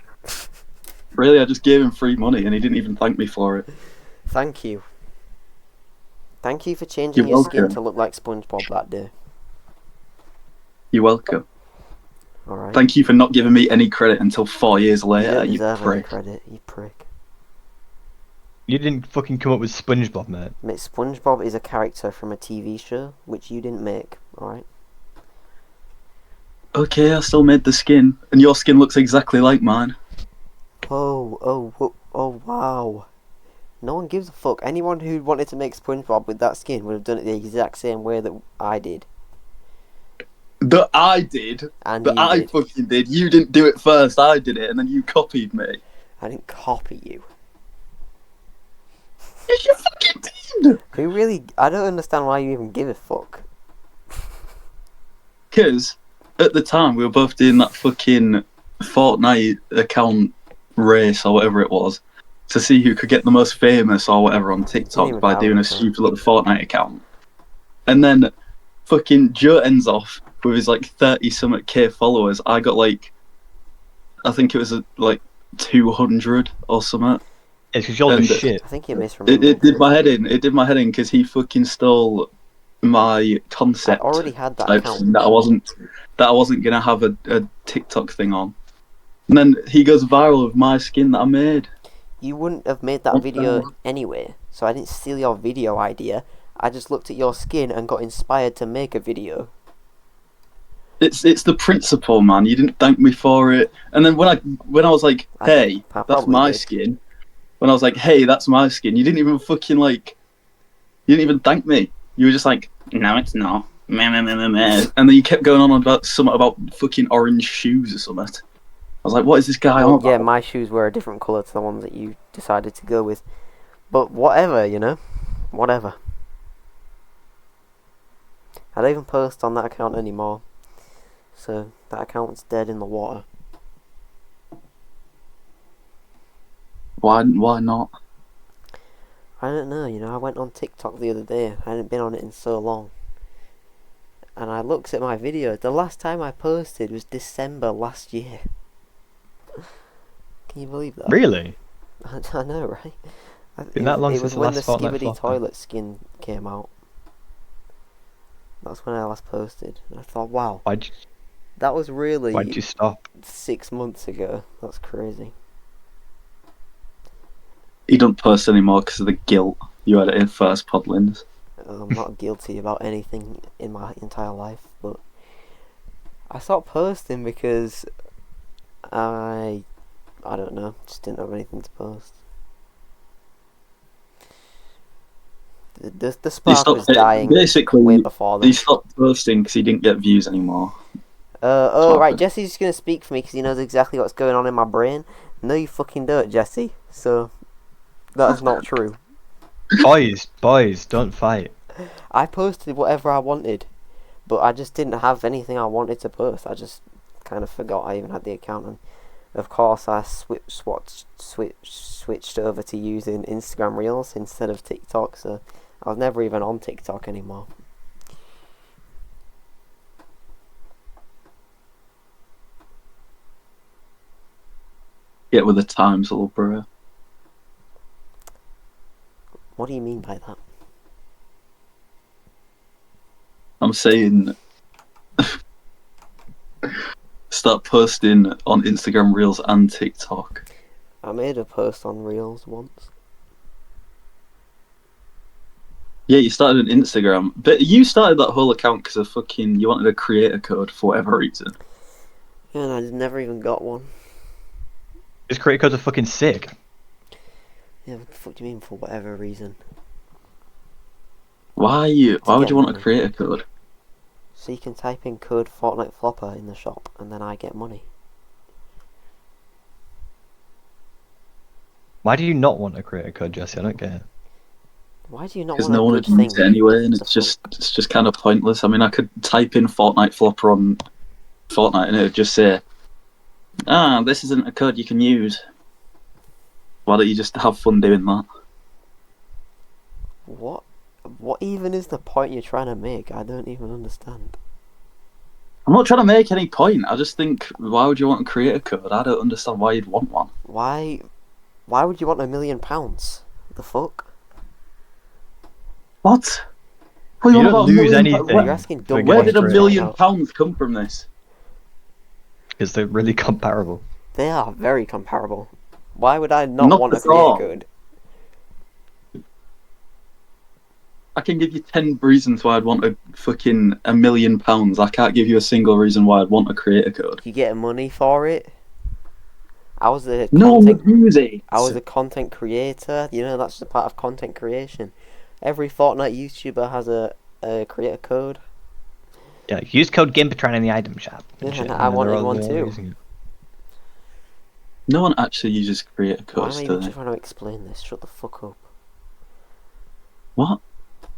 [SPEAKER 2] Really, I just gave him free money, and he didn't even thank me for it.
[SPEAKER 1] Thank you. Thank you for changing
[SPEAKER 2] You're
[SPEAKER 1] your skin
[SPEAKER 2] welcome.
[SPEAKER 1] to look like SpongeBob that day.
[SPEAKER 2] You're welcome.
[SPEAKER 1] Alright.
[SPEAKER 2] Thank you for not giving me any credit until 4 years
[SPEAKER 1] You
[SPEAKER 2] later,
[SPEAKER 1] don't
[SPEAKER 2] you
[SPEAKER 1] deserve any
[SPEAKER 2] prick.
[SPEAKER 1] credit, you prick.
[SPEAKER 3] You didn't fucking come up with SpongeBob, mate.
[SPEAKER 1] Mate, SpongeBob is a character from a TV show, which you didn't make, alright?
[SPEAKER 2] Okay, I still made the skin, and your skin looks exactly like mine.
[SPEAKER 1] Oh, wow. No one gives a fuck. Anyone who wanted to make SpongeBob with that skin would have done it the exact same way that I did.
[SPEAKER 2] That I did.
[SPEAKER 1] And
[SPEAKER 2] That
[SPEAKER 1] you
[SPEAKER 2] I
[SPEAKER 1] did.
[SPEAKER 2] fucking did. You didn't do it first, I did it, and then you copied me.
[SPEAKER 1] I didn't copy you.
[SPEAKER 2] Yes, you fucking did!
[SPEAKER 1] Who really... I don't understand why you even give a fuck.
[SPEAKER 2] Because, at the time, we were both doing that fucking Fortnite account race, or whatever it was, to see who could get the most famous or whatever on
[SPEAKER 1] Didn't
[SPEAKER 2] TikTok
[SPEAKER 1] even
[SPEAKER 2] by
[SPEAKER 1] have
[SPEAKER 2] doing
[SPEAKER 1] an
[SPEAKER 2] a
[SPEAKER 1] account.
[SPEAKER 2] stupid little Fortnite account. And then fucking Joe ends off with his like 30-something K followers, I got like, I think it was like 200 or something.
[SPEAKER 3] It's because you're just
[SPEAKER 2] And
[SPEAKER 3] shit.
[SPEAKER 1] I think you misremembered.
[SPEAKER 2] It did my head in. It did my head in because he fucking stole my
[SPEAKER 1] I
[SPEAKER 2] concept.
[SPEAKER 1] already had that
[SPEAKER 2] type
[SPEAKER 1] account.
[SPEAKER 2] thing that I wasn't gonna have a TikTok thing on. And then he goes viral with my skin that I made.
[SPEAKER 1] You wouldn't have made that
[SPEAKER 2] What
[SPEAKER 1] video
[SPEAKER 2] the-
[SPEAKER 1] anyway, so I didn't steal your video idea. I just looked at your skin and got inspired to make a video.
[SPEAKER 2] It's the principle, man. You didn't thank me for it. And then when I was like, hey,
[SPEAKER 1] I
[SPEAKER 2] that's
[SPEAKER 1] probably
[SPEAKER 2] my
[SPEAKER 1] did.
[SPEAKER 2] skin. When I was like, hey, that's my skin, you didn't even fucking like. You didn't even thank me. You were just like, no, it's not. Meh, meh, meh, meh, meh. And then you kept going on about something about fucking orange shoes or something. I was like, what is this guy on
[SPEAKER 1] Well,
[SPEAKER 2] about?
[SPEAKER 1] yeah, my shoes were a different colour to the ones that you decided to go with. But whatever, you know? Whatever. I don't even post on that account anymore. So, that account's dead in the water.
[SPEAKER 2] Why not?
[SPEAKER 1] I don't know, you know, I went on TikTok the other day. I hadn't been on it in so long. And I looked at my video. The last time I posted was December last year. Can you believe that?
[SPEAKER 3] Really?
[SPEAKER 1] I know, right?
[SPEAKER 3] Been that long
[SPEAKER 1] it
[SPEAKER 3] since
[SPEAKER 1] was
[SPEAKER 3] the
[SPEAKER 1] when
[SPEAKER 3] last
[SPEAKER 1] the
[SPEAKER 3] Fortnite
[SPEAKER 1] Skibidi
[SPEAKER 3] flop,
[SPEAKER 1] toilet skin came out. That's when I last posted. And I thought, wow, that was really
[SPEAKER 3] Why'd you stop?
[SPEAKER 1] 6 months ago. That's crazy.
[SPEAKER 2] He don't post anymore because of the guilt you had in first Podlins.
[SPEAKER 1] I'm not guilty about anything in my entire life, but I stopped posting because I don't know, just didn't have anything to post. The spark was dying
[SPEAKER 2] basically,
[SPEAKER 1] way before then.
[SPEAKER 2] he stopped posting because he didn't get views anymore.
[SPEAKER 1] Right, Jesse's just gonna speak for me because he knows exactly what's going on in my brain. No, you fucking don't, Jesse. So, that's not true.
[SPEAKER 3] Boys, don't fight.
[SPEAKER 1] I posted whatever I wanted, but I just didn't have anything I wanted to post. I just kind of forgot I even had the account, and of course I switched over to using Instagram Reels instead of TikTok, so I was never even on TikTok anymore.
[SPEAKER 2] Get with the times, little bro.
[SPEAKER 1] What do you mean by that?
[SPEAKER 2] I'm saying start posting on Instagram Reels and TikTok.
[SPEAKER 1] I made a post on Reels once.
[SPEAKER 2] Yeah, you started an Instagram, but you started that whole account because of fucking you wanted a creator code for whatever reason.
[SPEAKER 1] Yeah, and I never even got one.
[SPEAKER 3] This creator codes are fucking sick.
[SPEAKER 1] Yeah, what the fuck do you mean for whatever reason?
[SPEAKER 2] Why would you
[SPEAKER 1] get
[SPEAKER 2] want a
[SPEAKER 1] money.
[SPEAKER 2] creator code?
[SPEAKER 1] So you can type in code Fortnite Flopper in the shop, and then I get money.
[SPEAKER 3] Why do you not want a creator code, Jesse? I don't get it.
[SPEAKER 1] Why do you not
[SPEAKER 2] Because
[SPEAKER 1] want
[SPEAKER 2] no
[SPEAKER 1] a
[SPEAKER 2] one
[SPEAKER 1] good
[SPEAKER 2] would
[SPEAKER 1] thing?
[SPEAKER 2] use it anyway, and
[SPEAKER 1] The
[SPEAKER 2] it's just kind of pointless. I mean, I could type in Fortnite Flopper on Fortnite, and it would just say, this isn't a code you can use. Why don't you just have fun doing that?
[SPEAKER 1] What? What even is the point you're trying to make? I don't even understand.
[SPEAKER 2] I'm not trying to make any point. I just think, why would you want a creator code? I don't understand why you'd want one.
[SPEAKER 1] Why would you want £1 million? The fuck?
[SPEAKER 2] What? What
[SPEAKER 3] You
[SPEAKER 2] on
[SPEAKER 3] don't
[SPEAKER 2] about
[SPEAKER 3] lose
[SPEAKER 2] million
[SPEAKER 3] anything.
[SPEAKER 1] You're asking dumb
[SPEAKER 2] Where did
[SPEAKER 1] questions
[SPEAKER 2] £1 million
[SPEAKER 1] right now.
[SPEAKER 2] come from this?
[SPEAKER 3] Because they're really comparable.
[SPEAKER 1] They are very comparable. Why would I not want a
[SPEAKER 2] at
[SPEAKER 1] creator
[SPEAKER 2] all.
[SPEAKER 1] code?
[SPEAKER 2] I can give you 10 reasons why I'd want a fucking £1 million. I can't give you a single reason why I'd want a creator code.
[SPEAKER 1] You get money for it. I was a
[SPEAKER 2] No one
[SPEAKER 1] content
[SPEAKER 2] would use it.
[SPEAKER 1] I was a content creator. You know, that's the part of content creation. Every Fortnite YouTuber has a creator code.
[SPEAKER 3] Yeah, use code GIMPATRON in the item shop.
[SPEAKER 1] Yeah,
[SPEAKER 3] shit,
[SPEAKER 1] and I
[SPEAKER 3] then they're
[SPEAKER 1] wanted
[SPEAKER 3] all-
[SPEAKER 1] one
[SPEAKER 3] they're all
[SPEAKER 1] too.
[SPEAKER 3] using it.
[SPEAKER 2] No one actually uses creator
[SPEAKER 1] Why am
[SPEAKER 2] codes,
[SPEAKER 1] I
[SPEAKER 2] do
[SPEAKER 1] even
[SPEAKER 2] they?
[SPEAKER 1] trying to explain this? Shut the fuck up.
[SPEAKER 2] What?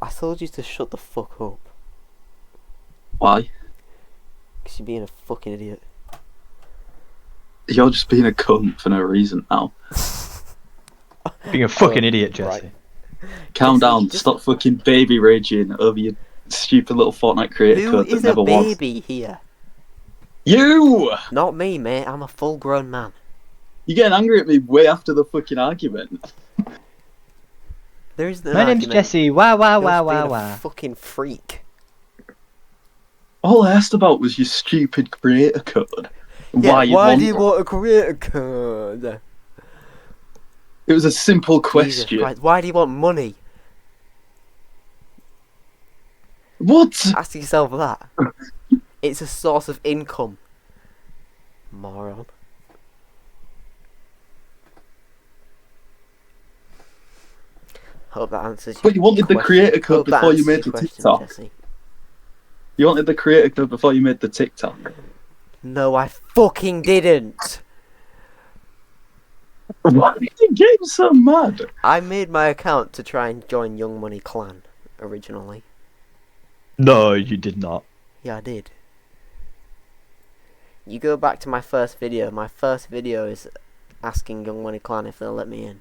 [SPEAKER 1] I told you to shut the fuck up.
[SPEAKER 2] Why?
[SPEAKER 1] Because you're being a fucking idiot.
[SPEAKER 2] You're just being a cunt for no reason now.
[SPEAKER 3] Being a fucking
[SPEAKER 1] Oh,
[SPEAKER 3] idiot, Jesse.
[SPEAKER 1] right.
[SPEAKER 2] Calm
[SPEAKER 1] Jesse,
[SPEAKER 2] down.
[SPEAKER 1] just-
[SPEAKER 2] Stop fucking baby raging over your stupid little Fortnite creator
[SPEAKER 1] Who
[SPEAKER 2] code that
[SPEAKER 1] is a
[SPEAKER 2] never was.
[SPEAKER 1] baby here?
[SPEAKER 2] You!
[SPEAKER 1] Not me, mate. I'm a full-grown man.
[SPEAKER 2] You're getting angry at me way after the fucking argument.
[SPEAKER 1] There is no
[SPEAKER 3] My name's
[SPEAKER 1] argument.
[SPEAKER 3] Jesse. Wow, wow,
[SPEAKER 1] You're
[SPEAKER 3] wow,
[SPEAKER 1] just being
[SPEAKER 3] wow,
[SPEAKER 1] a
[SPEAKER 3] wow.
[SPEAKER 1] fucking freak.
[SPEAKER 2] All I asked about was your stupid creator code. And
[SPEAKER 1] Yeah, why
[SPEAKER 2] you
[SPEAKER 1] do you want a creator code?
[SPEAKER 2] It was a simple
[SPEAKER 1] Jesus
[SPEAKER 2] question.
[SPEAKER 1] Christ, why do you want money?
[SPEAKER 2] What?
[SPEAKER 1] Ask yourself that. It's a source of income. Moron. Hope that answers your
[SPEAKER 2] But you wanted the
[SPEAKER 1] question.
[SPEAKER 2] creator code
[SPEAKER 1] Hope that
[SPEAKER 2] before you
[SPEAKER 1] answers
[SPEAKER 2] made
[SPEAKER 1] your
[SPEAKER 2] the
[SPEAKER 1] question,
[SPEAKER 2] TikTok.
[SPEAKER 1] Jesse.
[SPEAKER 2] You wanted the creator code before you made the TikTok.
[SPEAKER 1] No, I fucking didn't.
[SPEAKER 2] Why are you getting so mad?
[SPEAKER 1] I made my account to try and join Young Money Clan originally.
[SPEAKER 3] No, you did not.
[SPEAKER 1] Yeah, I did. You go back to my first video. My first video is asking Young Money Clan if they'll let me in.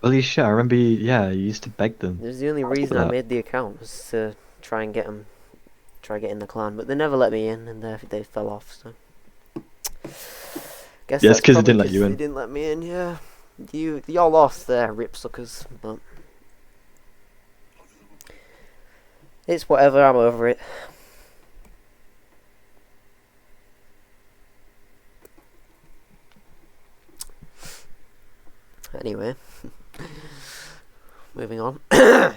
[SPEAKER 3] Holy shit, I remember you used to beg them.
[SPEAKER 1] It was the only reason I
[SPEAKER 3] that.
[SPEAKER 1] made the account, was to try and get them, get in the clan. But they never let me in, and they fell off. So guess
[SPEAKER 3] Yeah,
[SPEAKER 1] that's
[SPEAKER 3] it's 'cause they
[SPEAKER 1] probably
[SPEAKER 3] didn't let you
[SPEAKER 1] 'cause
[SPEAKER 3] in.
[SPEAKER 1] They didn't let me in. Yeah, y'all lost there, rip suckers. But it's whatever. I'm over it. Anyway, moving on. Have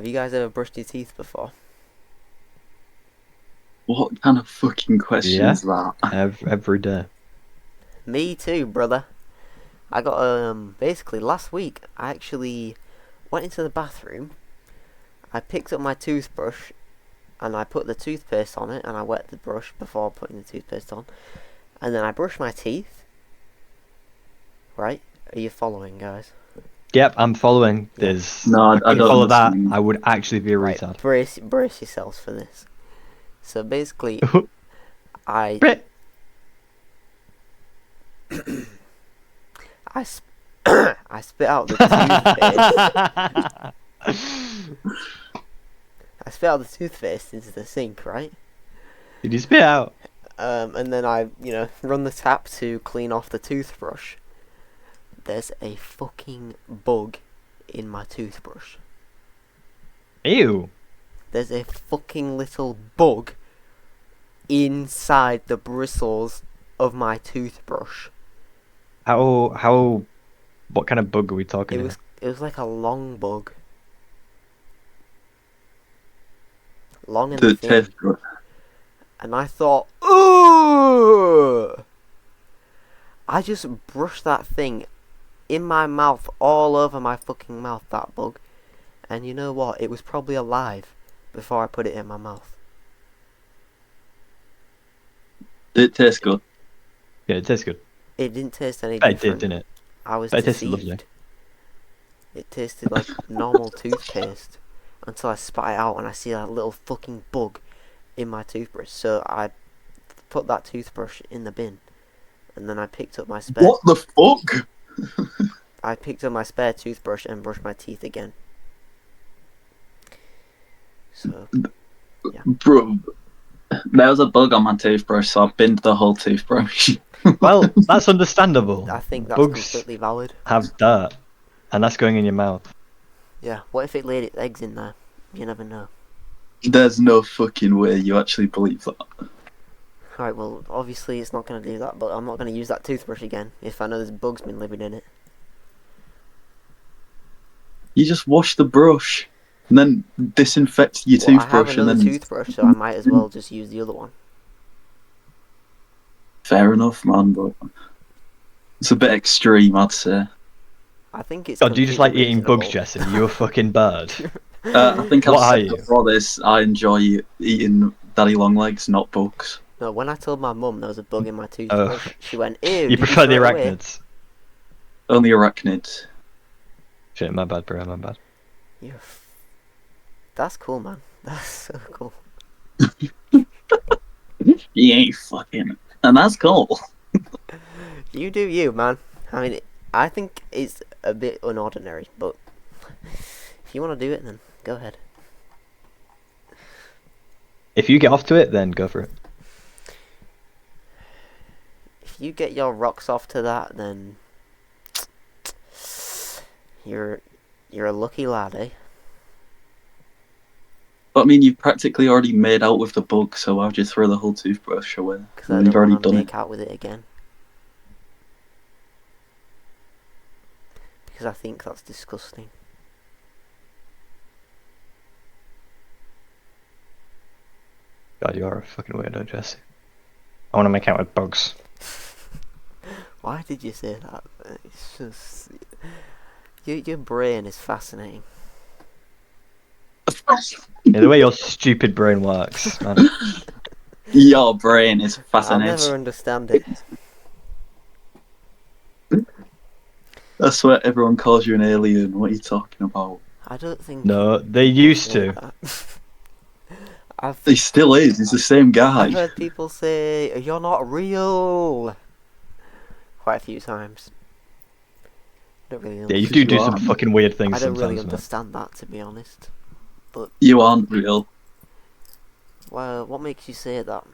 [SPEAKER 1] you guys ever brushed your teeth before?
[SPEAKER 2] What kind of fucking question
[SPEAKER 3] Yeah.
[SPEAKER 2] is that?
[SPEAKER 3] Every day.
[SPEAKER 1] Me too, brother. I got basically last week I actually went into the bathroom. I picked up my toothbrush and I put the toothpaste on it and I wet the brush before putting the toothpaste on. And then I brushed my teeth. Right? Are you following, guys?
[SPEAKER 3] Yep, I'm following.
[SPEAKER 1] Yeah.
[SPEAKER 3] There's
[SPEAKER 2] No,
[SPEAKER 3] if
[SPEAKER 2] I
[SPEAKER 3] I
[SPEAKER 2] don't
[SPEAKER 3] follow that,
[SPEAKER 2] understand.
[SPEAKER 3] I would actually be a
[SPEAKER 1] Right.
[SPEAKER 3] retard.
[SPEAKER 1] Brace yourselves for this. So basically, I
[SPEAKER 3] Brit.
[SPEAKER 1] I spit out the toothpaste. I spit out the toothpaste into the sink, right?
[SPEAKER 3] Did you spit out?
[SPEAKER 1] And then I, run the tap to clean off the toothbrush. There's a fucking bug in my toothbrush.
[SPEAKER 3] Ew.
[SPEAKER 1] There's a fucking little bug inside the bristles of my toothbrush.
[SPEAKER 3] How? What kind of bug are we talking
[SPEAKER 1] It was like a long bug. Long and
[SPEAKER 2] The
[SPEAKER 1] thin.
[SPEAKER 2] toothbrush.
[SPEAKER 1] And I thought, ooh! I just brushed that thing in my mouth, all over my fucking mouth, that bug. And you know what? It was probably alive before I put it in my mouth.
[SPEAKER 2] It tastes good.
[SPEAKER 3] Yeah, it tastes good.
[SPEAKER 1] It didn't taste any
[SPEAKER 3] It did,
[SPEAKER 1] different.
[SPEAKER 3] didn't it?
[SPEAKER 1] I was
[SPEAKER 3] But it tasted
[SPEAKER 1] deceived.
[SPEAKER 3] lovely.
[SPEAKER 1] It tasted like normal toothpaste until I spat it out and I see that little fucking bug in my toothbrush. So I put that toothbrush in the bin, and then I picked up my spare.
[SPEAKER 2] What the fuck?
[SPEAKER 1] I picked up my spare toothbrush and brushed my teeth again. So
[SPEAKER 2] Bro, there was a bug on my toothbrush, so I binned the whole toothbrush.
[SPEAKER 3] Well, that's understandable.
[SPEAKER 1] I think that's
[SPEAKER 3] Bugs
[SPEAKER 1] completely valid.
[SPEAKER 3] have dirt, and that's going in your mouth.
[SPEAKER 1] Yeah. What if it laid its eggs in there? You never know.
[SPEAKER 2] There's no fucking way you actually believe that.
[SPEAKER 1] Alright, well, obviously it's not going to do that, but I'm not going to use that toothbrush again if I know there's bugs been living in it.
[SPEAKER 2] You just wash the brush and then disinfect your
[SPEAKER 1] Well, I have
[SPEAKER 2] toothbrush and
[SPEAKER 1] another
[SPEAKER 2] then...
[SPEAKER 1] toothbrush, so I might as well just use the other one.
[SPEAKER 2] Fair enough, man, but it's a bit extreme, I'd say.
[SPEAKER 1] I think it's.
[SPEAKER 3] God, do you just like
[SPEAKER 1] completely
[SPEAKER 3] eating bugs,
[SPEAKER 1] reasonable.
[SPEAKER 3] Jesse? You a fucking bird.
[SPEAKER 2] I think
[SPEAKER 3] What are
[SPEAKER 2] I've
[SPEAKER 3] you?
[SPEAKER 2] said before this, I enjoy eating daddy long legs, not bugs.
[SPEAKER 1] No, when I told my mum there was a bug in my toothbrush, she went, "Ew."
[SPEAKER 3] You
[SPEAKER 1] did
[SPEAKER 3] prefer the
[SPEAKER 1] throw it away?"
[SPEAKER 3] arachnids.
[SPEAKER 2] Only arachnids.
[SPEAKER 3] Shit, my bad, bro, my bad.
[SPEAKER 1] That's cool, man. That's so cool.
[SPEAKER 2] You ain't fucking... And that's cool.
[SPEAKER 1] You do you, man. I mean, I think it's a bit unordinary, but if you want to do it, then go ahead.
[SPEAKER 3] If you get off to it, then go for it.
[SPEAKER 1] If you get your rocks off to that, then you're a lucky lad, eh?
[SPEAKER 2] But I mean, you've practically already made out with the bug, so why would you throw the whole toothbrush away?
[SPEAKER 1] Because I
[SPEAKER 2] You've
[SPEAKER 1] don't
[SPEAKER 2] already
[SPEAKER 1] want to
[SPEAKER 2] done
[SPEAKER 1] make
[SPEAKER 2] it.
[SPEAKER 1] out with it again. Because I think that's disgusting.
[SPEAKER 3] God, you are a fucking weirdo, Jesse. I want to make out with bugs.
[SPEAKER 1] Why did you say that? It's just... Your brain is fascinating.
[SPEAKER 3] Yeah, the way your stupid brain works, man.
[SPEAKER 2] Your brain is
[SPEAKER 1] I'll never
[SPEAKER 2] fascinating.
[SPEAKER 1] understand it.
[SPEAKER 2] I swear everyone calls you an alien. What are you talking about?
[SPEAKER 1] I don't think...
[SPEAKER 3] No, they
[SPEAKER 1] people
[SPEAKER 3] used
[SPEAKER 1] say
[SPEAKER 3] to.
[SPEAKER 1] that.
[SPEAKER 2] He still is. He's the same guy.
[SPEAKER 1] I've heard people say, "You're not real," quite a few times. Don't really
[SPEAKER 3] Yeah,
[SPEAKER 1] understand.
[SPEAKER 3] you
[SPEAKER 2] Because
[SPEAKER 3] do
[SPEAKER 2] you
[SPEAKER 3] some
[SPEAKER 2] are.
[SPEAKER 3] fucking weird things
[SPEAKER 1] I don't really
[SPEAKER 3] sometimes, man.
[SPEAKER 1] understand that, to be honest. But,
[SPEAKER 2] You aren't real.
[SPEAKER 1] well, what makes you say that?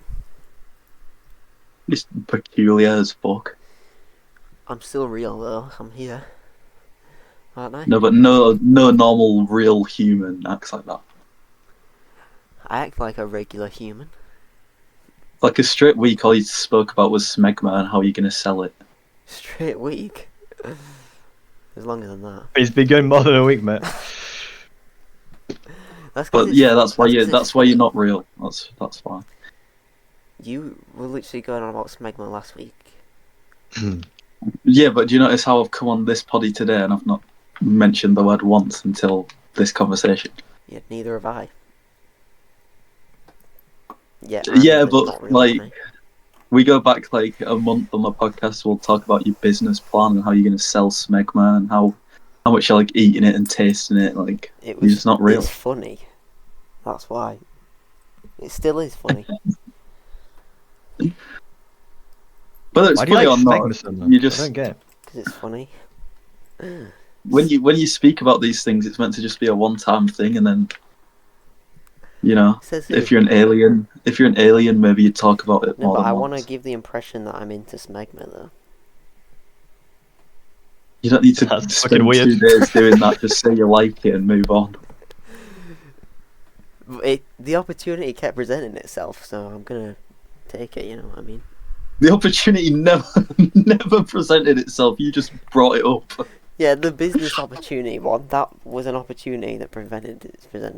[SPEAKER 2] It's peculiar as fuck.
[SPEAKER 1] I'm still real, though. I'm here. Aren't I?
[SPEAKER 2] No, but no normal real human acts like that.
[SPEAKER 1] I act like a regular human.
[SPEAKER 2] Like a straight week, all you spoke about was smegma and how you're gonna sell it.
[SPEAKER 1] Straight week. There's longer than that.
[SPEAKER 3] It's been going more than a week, mate.
[SPEAKER 1] That's 'cause
[SPEAKER 2] But
[SPEAKER 1] it's-
[SPEAKER 2] yeah, that's why
[SPEAKER 1] 'cause it's
[SPEAKER 2] you're
[SPEAKER 1] funny.
[SPEAKER 2] not real. That's fine.
[SPEAKER 1] You were literally going on about smegma last week.
[SPEAKER 2] Yeah, but do you notice how I've come on this poddy today and I've not mentioned the word once until this conversation?
[SPEAKER 1] Yeah, neither have I. Yeah,
[SPEAKER 2] Yeah,
[SPEAKER 1] I'm the
[SPEAKER 2] but
[SPEAKER 1] not real
[SPEAKER 2] like
[SPEAKER 1] one, eh?
[SPEAKER 2] we go back like a month on the podcast. We'll talk about your business plan and how you're going to sell smegma and how much you like eating it and tasting it. Like
[SPEAKER 1] It
[SPEAKER 2] you're just not real.
[SPEAKER 1] It's funny. That's why. It still is funny.
[SPEAKER 2] Whether it's
[SPEAKER 3] Why do you
[SPEAKER 2] funny
[SPEAKER 3] like
[SPEAKER 2] or not,
[SPEAKER 3] smegma so much?
[SPEAKER 2] you
[SPEAKER 3] I
[SPEAKER 2] just
[SPEAKER 3] don't get it.
[SPEAKER 1] Because it's funny.
[SPEAKER 2] when you speak about these things, it's meant to just be a one-time thing, and then you know,
[SPEAKER 1] Says
[SPEAKER 2] if
[SPEAKER 1] who?
[SPEAKER 2] you're an alien, maybe you talk about it
[SPEAKER 1] No,
[SPEAKER 2] more
[SPEAKER 1] but
[SPEAKER 2] than
[SPEAKER 1] I want to
[SPEAKER 2] once.
[SPEAKER 1] give the impression that I'm into smegma, though.
[SPEAKER 2] You don't need to
[SPEAKER 3] That's
[SPEAKER 2] spend
[SPEAKER 3] fucking weird.
[SPEAKER 2] 2 days doing that. Just say you like it and move on.
[SPEAKER 1] The opportunity kept presenting itself, so I'm gonna take it. You know what I mean?
[SPEAKER 2] The opportunity never presented itself. You just brought it up.
[SPEAKER 1] Yeah, the business opportunity one. That was an opportunity that presented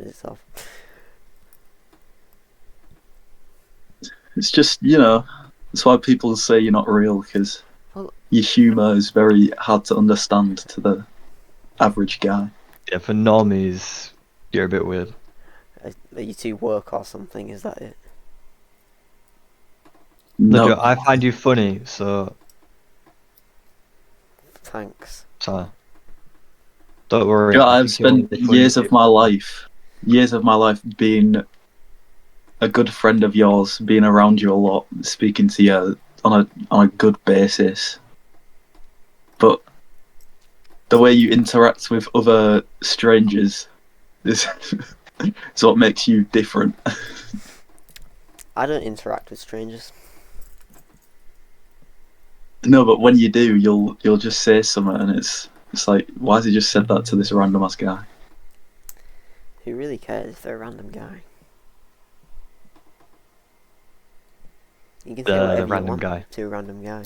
[SPEAKER 1] itself.
[SPEAKER 2] It's just, you know, that's why people say you're not real, because
[SPEAKER 1] Well-
[SPEAKER 2] your humour is very hard to understand to the average guy.
[SPEAKER 3] Yeah, for normies, you're a bit weird.
[SPEAKER 1] Are you two work or something? Is that it?
[SPEAKER 3] No,
[SPEAKER 2] No,
[SPEAKER 3] Joe, I find you funny, so
[SPEAKER 1] Thanks.
[SPEAKER 3] don't worry.
[SPEAKER 2] you know,
[SPEAKER 3] I
[SPEAKER 2] I've
[SPEAKER 3] think you're
[SPEAKER 2] spent
[SPEAKER 3] the funny
[SPEAKER 2] years of
[SPEAKER 3] kid.
[SPEAKER 2] my life being a good friend of yours, being around you a lot, speaking to you on a good basis. But the way you interact with other strangers is is what makes you different.
[SPEAKER 1] I don't interact with strangers.
[SPEAKER 2] No, but when you do, you'll just say something, and it's like, why has he just said that to this random ass guy?
[SPEAKER 1] Who really cares if they're a random guy? You can say
[SPEAKER 3] The
[SPEAKER 1] whatever you
[SPEAKER 3] random
[SPEAKER 1] want
[SPEAKER 3] guy.
[SPEAKER 1] to a random guy.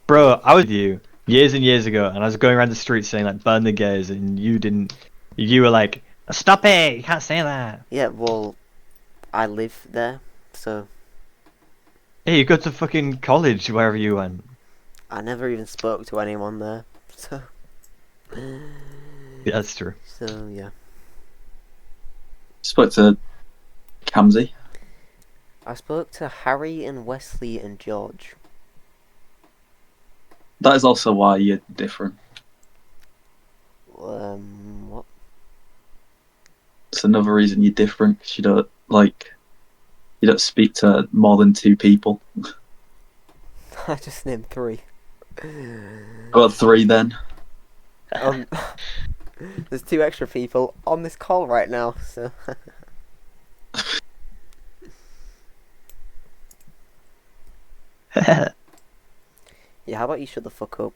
[SPEAKER 3] Bro, I was with you years and years ago, and I was going around the street saying like "burn the gays," and you didn't. You were like, "Stop it! You can't say that."
[SPEAKER 1] Yeah, well, I live there, so
[SPEAKER 3] Hey, you go to fucking college wherever you went.
[SPEAKER 1] I never even spoke to anyone there. So,
[SPEAKER 3] Yeah, that's true.
[SPEAKER 1] so yeah.
[SPEAKER 2] Spoke to Kamsi.
[SPEAKER 1] I spoke to Harry and Wesley and George.
[SPEAKER 2] That is also why you're different.
[SPEAKER 1] What?
[SPEAKER 2] It's another reason you're different, 'cause you don't speak to more than 2 people.
[SPEAKER 1] I just named 3.
[SPEAKER 2] Got 3 then.
[SPEAKER 1] There's 2 extra people on this call right now, so Yeah, how about you shut the fuck up?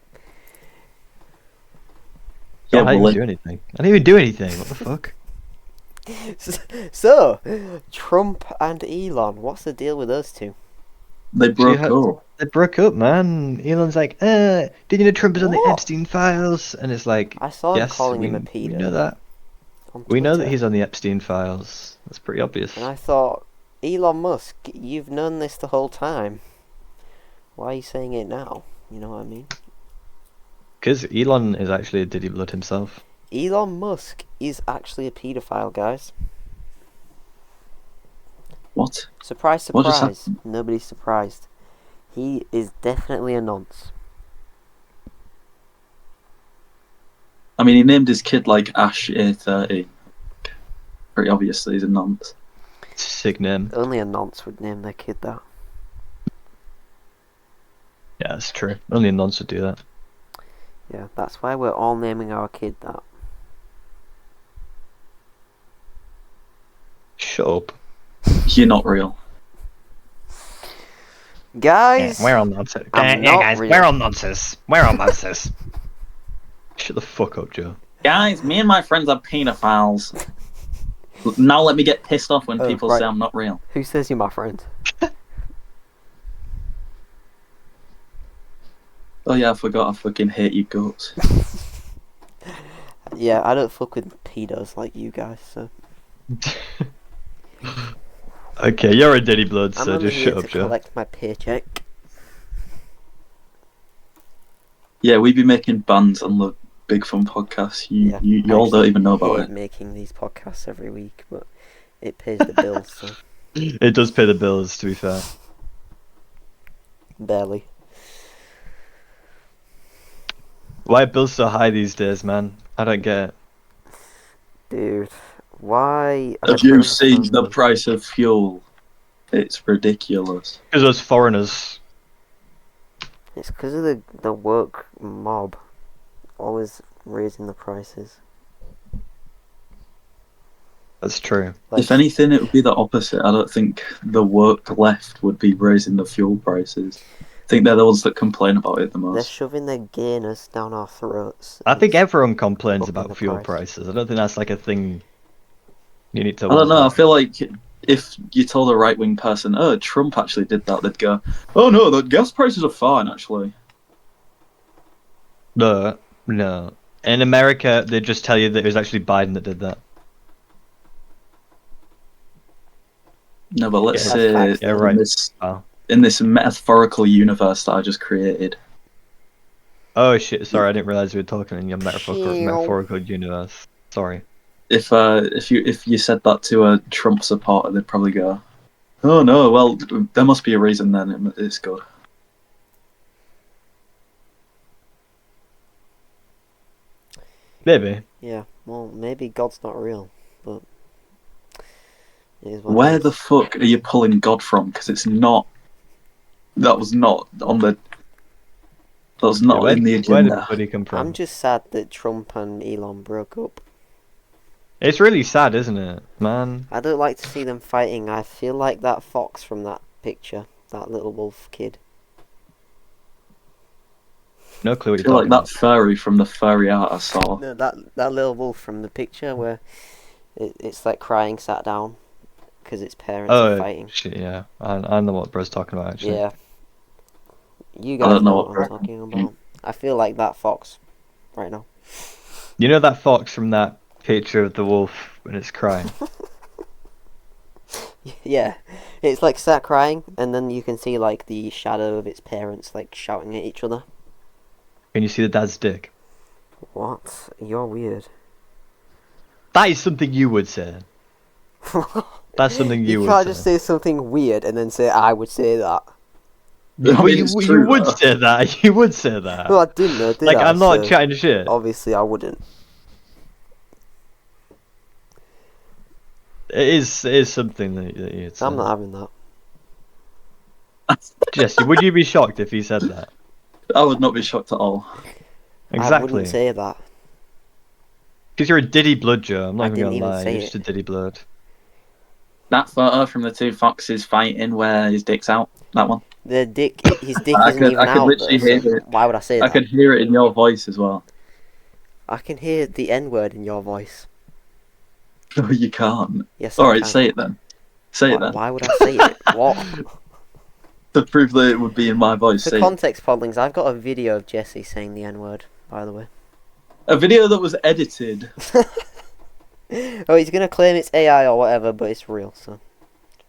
[SPEAKER 2] Yeah,
[SPEAKER 3] I didn't
[SPEAKER 2] well,
[SPEAKER 3] even do anything. I didn't even do anything. What the fuck?
[SPEAKER 1] So, Trump and Elon, what's the deal with those two?
[SPEAKER 2] they broke
[SPEAKER 3] had-
[SPEAKER 2] up.
[SPEAKER 3] They broke up, man. Elon's like, did you know Trump is on the
[SPEAKER 1] What?
[SPEAKER 3] Epstein files? And it's like,
[SPEAKER 1] I saw him
[SPEAKER 3] yes,
[SPEAKER 1] calling him a
[SPEAKER 3] we
[SPEAKER 1] pedo
[SPEAKER 3] know that.
[SPEAKER 1] on
[SPEAKER 3] We know that
[SPEAKER 1] Twitter.
[SPEAKER 3] he's on the Epstein files. That's pretty obvious.
[SPEAKER 1] And I thought, Elon Musk, you've known this the whole time. Why are you saying it now? You know what I mean?
[SPEAKER 3] Because Elon is actually a Diddy Blood himself.
[SPEAKER 1] Elon Musk is actually a paedophile, guys.
[SPEAKER 2] What?
[SPEAKER 1] Surprise,
[SPEAKER 2] What just
[SPEAKER 1] surprise. Nobody's surprised. He is definitely a nonce.
[SPEAKER 2] I mean, he named his kid like Ash A30. Pretty obviously, he's a nonce.
[SPEAKER 3] Sick name.
[SPEAKER 1] Only a nonce would name their kid that.
[SPEAKER 3] Yeah, that's true. Only a nonce would do that.
[SPEAKER 1] Yeah, that's why we're all naming our kid that.
[SPEAKER 3] Shut up.
[SPEAKER 2] You're not real.
[SPEAKER 1] Guys!
[SPEAKER 3] we're all nonsense.
[SPEAKER 1] I'm not
[SPEAKER 3] guys,
[SPEAKER 1] real.
[SPEAKER 3] we're all nonsense. We're all nonsense. Shut the fuck up, Joe.
[SPEAKER 2] Guys, me and my friends are pedophiles. Now let me get pissed off when
[SPEAKER 1] Oh,
[SPEAKER 2] people
[SPEAKER 1] right.
[SPEAKER 2] say I'm not real.
[SPEAKER 1] Who says you're my friend?
[SPEAKER 2] Oh yeah, I forgot. I fucking hate you guts.
[SPEAKER 1] Yeah, I don't fuck with pedos like you guys, so...
[SPEAKER 3] Okay, you're a Diddy Blood,
[SPEAKER 1] I'm
[SPEAKER 3] so
[SPEAKER 1] only
[SPEAKER 3] just
[SPEAKER 1] here
[SPEAKER 3] shut
[SPEAKER 1] to
[SPEAKER 3] up, Joe.
[SPEAKER 1] collect my paycheck.
[SPEAKER 2] Yeah, we be making bands on the Big Fun podcast.
[SPEAKER 1] Yeah,
[SPEAKER 2] You
[SPEAKER 1] I
[SPEAKER 2] all don't
[SPEAKER 1] actually
[SPEAKER 2] even know about
[SPEAKER 1] hate
[SPEAKER 2] it.
[SPEAKER 1] making these podcasts every week, but it pays the bills, so...
[SPEAKER 3] It does pay the bills, to be fair.
[SPEAKER 1] Barely.
[SPEAKER 3] Why are bills so high these days, man? I don't get it.
[SPEAKER 1] Dude, why... I
[SPEAKER 2] Have
[SPEAKER 1] don't
[SPEAKER 2] you seen the
[SPEAKER 1] understand.
[SPEAKER 2] price of fuel? It's ridiculous.
[SPEAKER 3] Because those foreigners.
[SPEAKER 1] It's because of the woke mob always raising the prices.
[SPEAKER 3] That's true.
[SPEAKER 1] Like,
[SPEAKER 2] If anything, it would be the opposite. I don't think the woke left would be raising the fuel prices. I think they're the ones that complain about it the
[SPEAKER 1] they're
[SPEAKER 2] most.
[SPEAKER 1] shoving their gayness down our throats.
[SPEAKER 3] I think
[SPEAKER 1] and
[SPEAKER 3] everyone complains
[SPEAKER 1] upping the
[SPEAKER 3] about fuel
[SPEAKER 1] price.
[SPEAKER 3] prices. I don't think that's like a thing you need to.
[SPEAKER 2] I don't know. I
[SPEAKER 3] want.
[SPEAKER 2] feel like if you told a right wing person, "Oh, Trump actually did that," they'd go, "Oh no, the gas prices are fine actually."
[SPEAKER 3] No. In America, they just tell you that it was actually Biden that did that.
[SPEAKER 2] No, but let's
[SPEAKER 1] Yeah,
[SPEAKER 2] say
[SPEAKER 1] that's facts,
[SPEAKER 3] Yeah,
[SPEAKER 1] though.
[SPEAKER 3] right.
[SPEAKER 2] in this metaphorical universe that I just created.
[SPEAKER 3] Oh shit! Sorry, I didn't realize we were talking in your
[SPEAKER 1] Chill.
[SPEAKER 3] metaphorical universe. Sorry.
[SPEAKER 2] If you said that to a Trump supporter, they'd probably go, "Oh no, well there must be a reason then. It's good."
[SPEAKER 3] Maybe.
[SPEAKER 1] Yeah, well, maybe God's not real, but it is what
[SPEAKER 2] Where
[SPEAKER 1] it
[SPEAKER 2] the
[SPEAKER 1] is.
[SPEAKER 2] fuck are you pulling God from? Because it's not. That was not on the. That was not
[SPEAKER 3] where,
[SPEAKER 2] in the
[SPEAKER 3] where did
[SPEAKER 2] agenda.
[SPEAKER 3] Buddy come from?
[SPEAKER 1] I'm just sad that Trump and Elon broke up.
[SPEAKER 3] It's really sad, isn't it, man?
[SPEAKER 1] I don't like to see them fighting. I feel like that fox from that picture, that little wolf kid.
[SPEAKER 3] No clue what
[SPEAKER 2] I
[SPEAKER 3] you're
[SPEAKER 2] feel like
[SPEAKER 3] talking
[SPEAKER 2] that
[SPEAKER 3] about.
[SPEAKER 2] furry from the furry art I saw.
[SPEAKER 1] No, that little wolf from the picture where it's like crying, sat down, because its parents are
[SPEAKER 3] Oh
[SPEAKER 1] fighting.
[SPEAKER 3] shit! Yeah, I know what bro's talking about actually.
[SPEAKER 1] Yeah. You
[SPEAKER 2] I
[SPEAKER 1] guys
[SPEAKER 2] don't
[SPEAKER 1] know
[SPEAKER 2] know
[SPEAKER 1] what
[SPEAKER 2] what
[SPEAKER 1] I'm
[SPEAKER 2] bro-
[SPEAKER 1] talking about. I feel like that fox right now.
[SPEAKER 3] You know that fox from that picture of the wolf when it's crying?
[SPEAKER 1] Yeah, it's like sat crying, and then you can see like the shadow of its parents like shouting at each other.
[SPEAKER 3] Can you see the dad's dick?
[SPEAKER 1] What? You're weird.
[SPEAKER 3] That is something you would say. That's something you would
[SPEAKER 1] can't
[SPEAKER 3] say.
[SPEAKER 1] just say something weird and then say I would say that.
[SPEAKER 2] I mean,
[SPEAKER 3] But
[SPEAKER 2] it's
[SPEAKER 3] you
[SPEAKER 2] true,
[SPEAKER 3] would
[SPEAKER 2] though.
[SPEAKER 3] say that. You would say that.
[SPEAKER 1] Well, I didn't know, did
[SPEAKER 3] Like
[SPEAKER 1] I?
[SPEAKER 3] I'm not
[SPEAKER 1] So,
[SPEAKER 3] chatting shit.
[SPEAKER 1] obviously, I wouldn't.
[SPEAKER 3] It is something that you'd say.
[SPEAKER 1] I'm not having that.
[SPEAKER 3] Jesse, would you be shocked if he said that?
[SPEAKER 2] I would not be shocked at all.
[SPEAKER 1] I
[SPEAKER 3] Exactly.
[SPEAKER 1] wouldn't say that.
[SPEAKER 3] Because you're a Diddy Blood, Joe. I'm
[SPEAKER 1] I
[SPEAKER 3] not even
[SPEAKER 1] didn't
[SPEAKER 3] gonna
[SPEAKER 1] even
[SPEAKER 3] lie.
[SPEAKER 1] say
[SPEAKER 3] You're just a
[SPEAKER 1] it.
[SPEAKER 3] Diddy Blood.
[SPEAKER 2] That photo from the two foxes fighting where his dick's out. That one.
[SPEAKER 1] His dick isn't even
[SPEAKER 2] I could
[SPEAKER 1] out though,
[SPEAKER 2] literally hear
[SPEAKER 1] so
[SPEAKER 2] it.
[SPEAKER 1] why would I say
[SPEAKER 2] I
[SPEAKER 1] that?
[SPEAKER 2] could hear it in your voice as well.
[SPEAKER 1] I can hear the N-word in your voice.
[SPEAKER 2] No, you can't.
[SPEAKER 1] Yes,
[SPEAKER 2] All
[SPEAKER 1] I
[SPEAKER 2] right,
[SPEAKER 1] can.
[SPEAKER 2] say it then. Say
[SPEAKER 1] Why,
[SPEAKER 2] it then.
[SPEAKER 1] why would I say it? What?
[SPEAKER 2] To prove that it would be in my voice.
[SPEAKER 1] For
[SPEAKER 2] Say it.
[SPEAKER 1] context, Podlings, I've got a video of Jesse saying the N-word, by the way.
[SPEAKER 2] A video that was edited.
[SPEAKER 1] Oh, he's gonna claim it's AI or whatever, but it's real, so.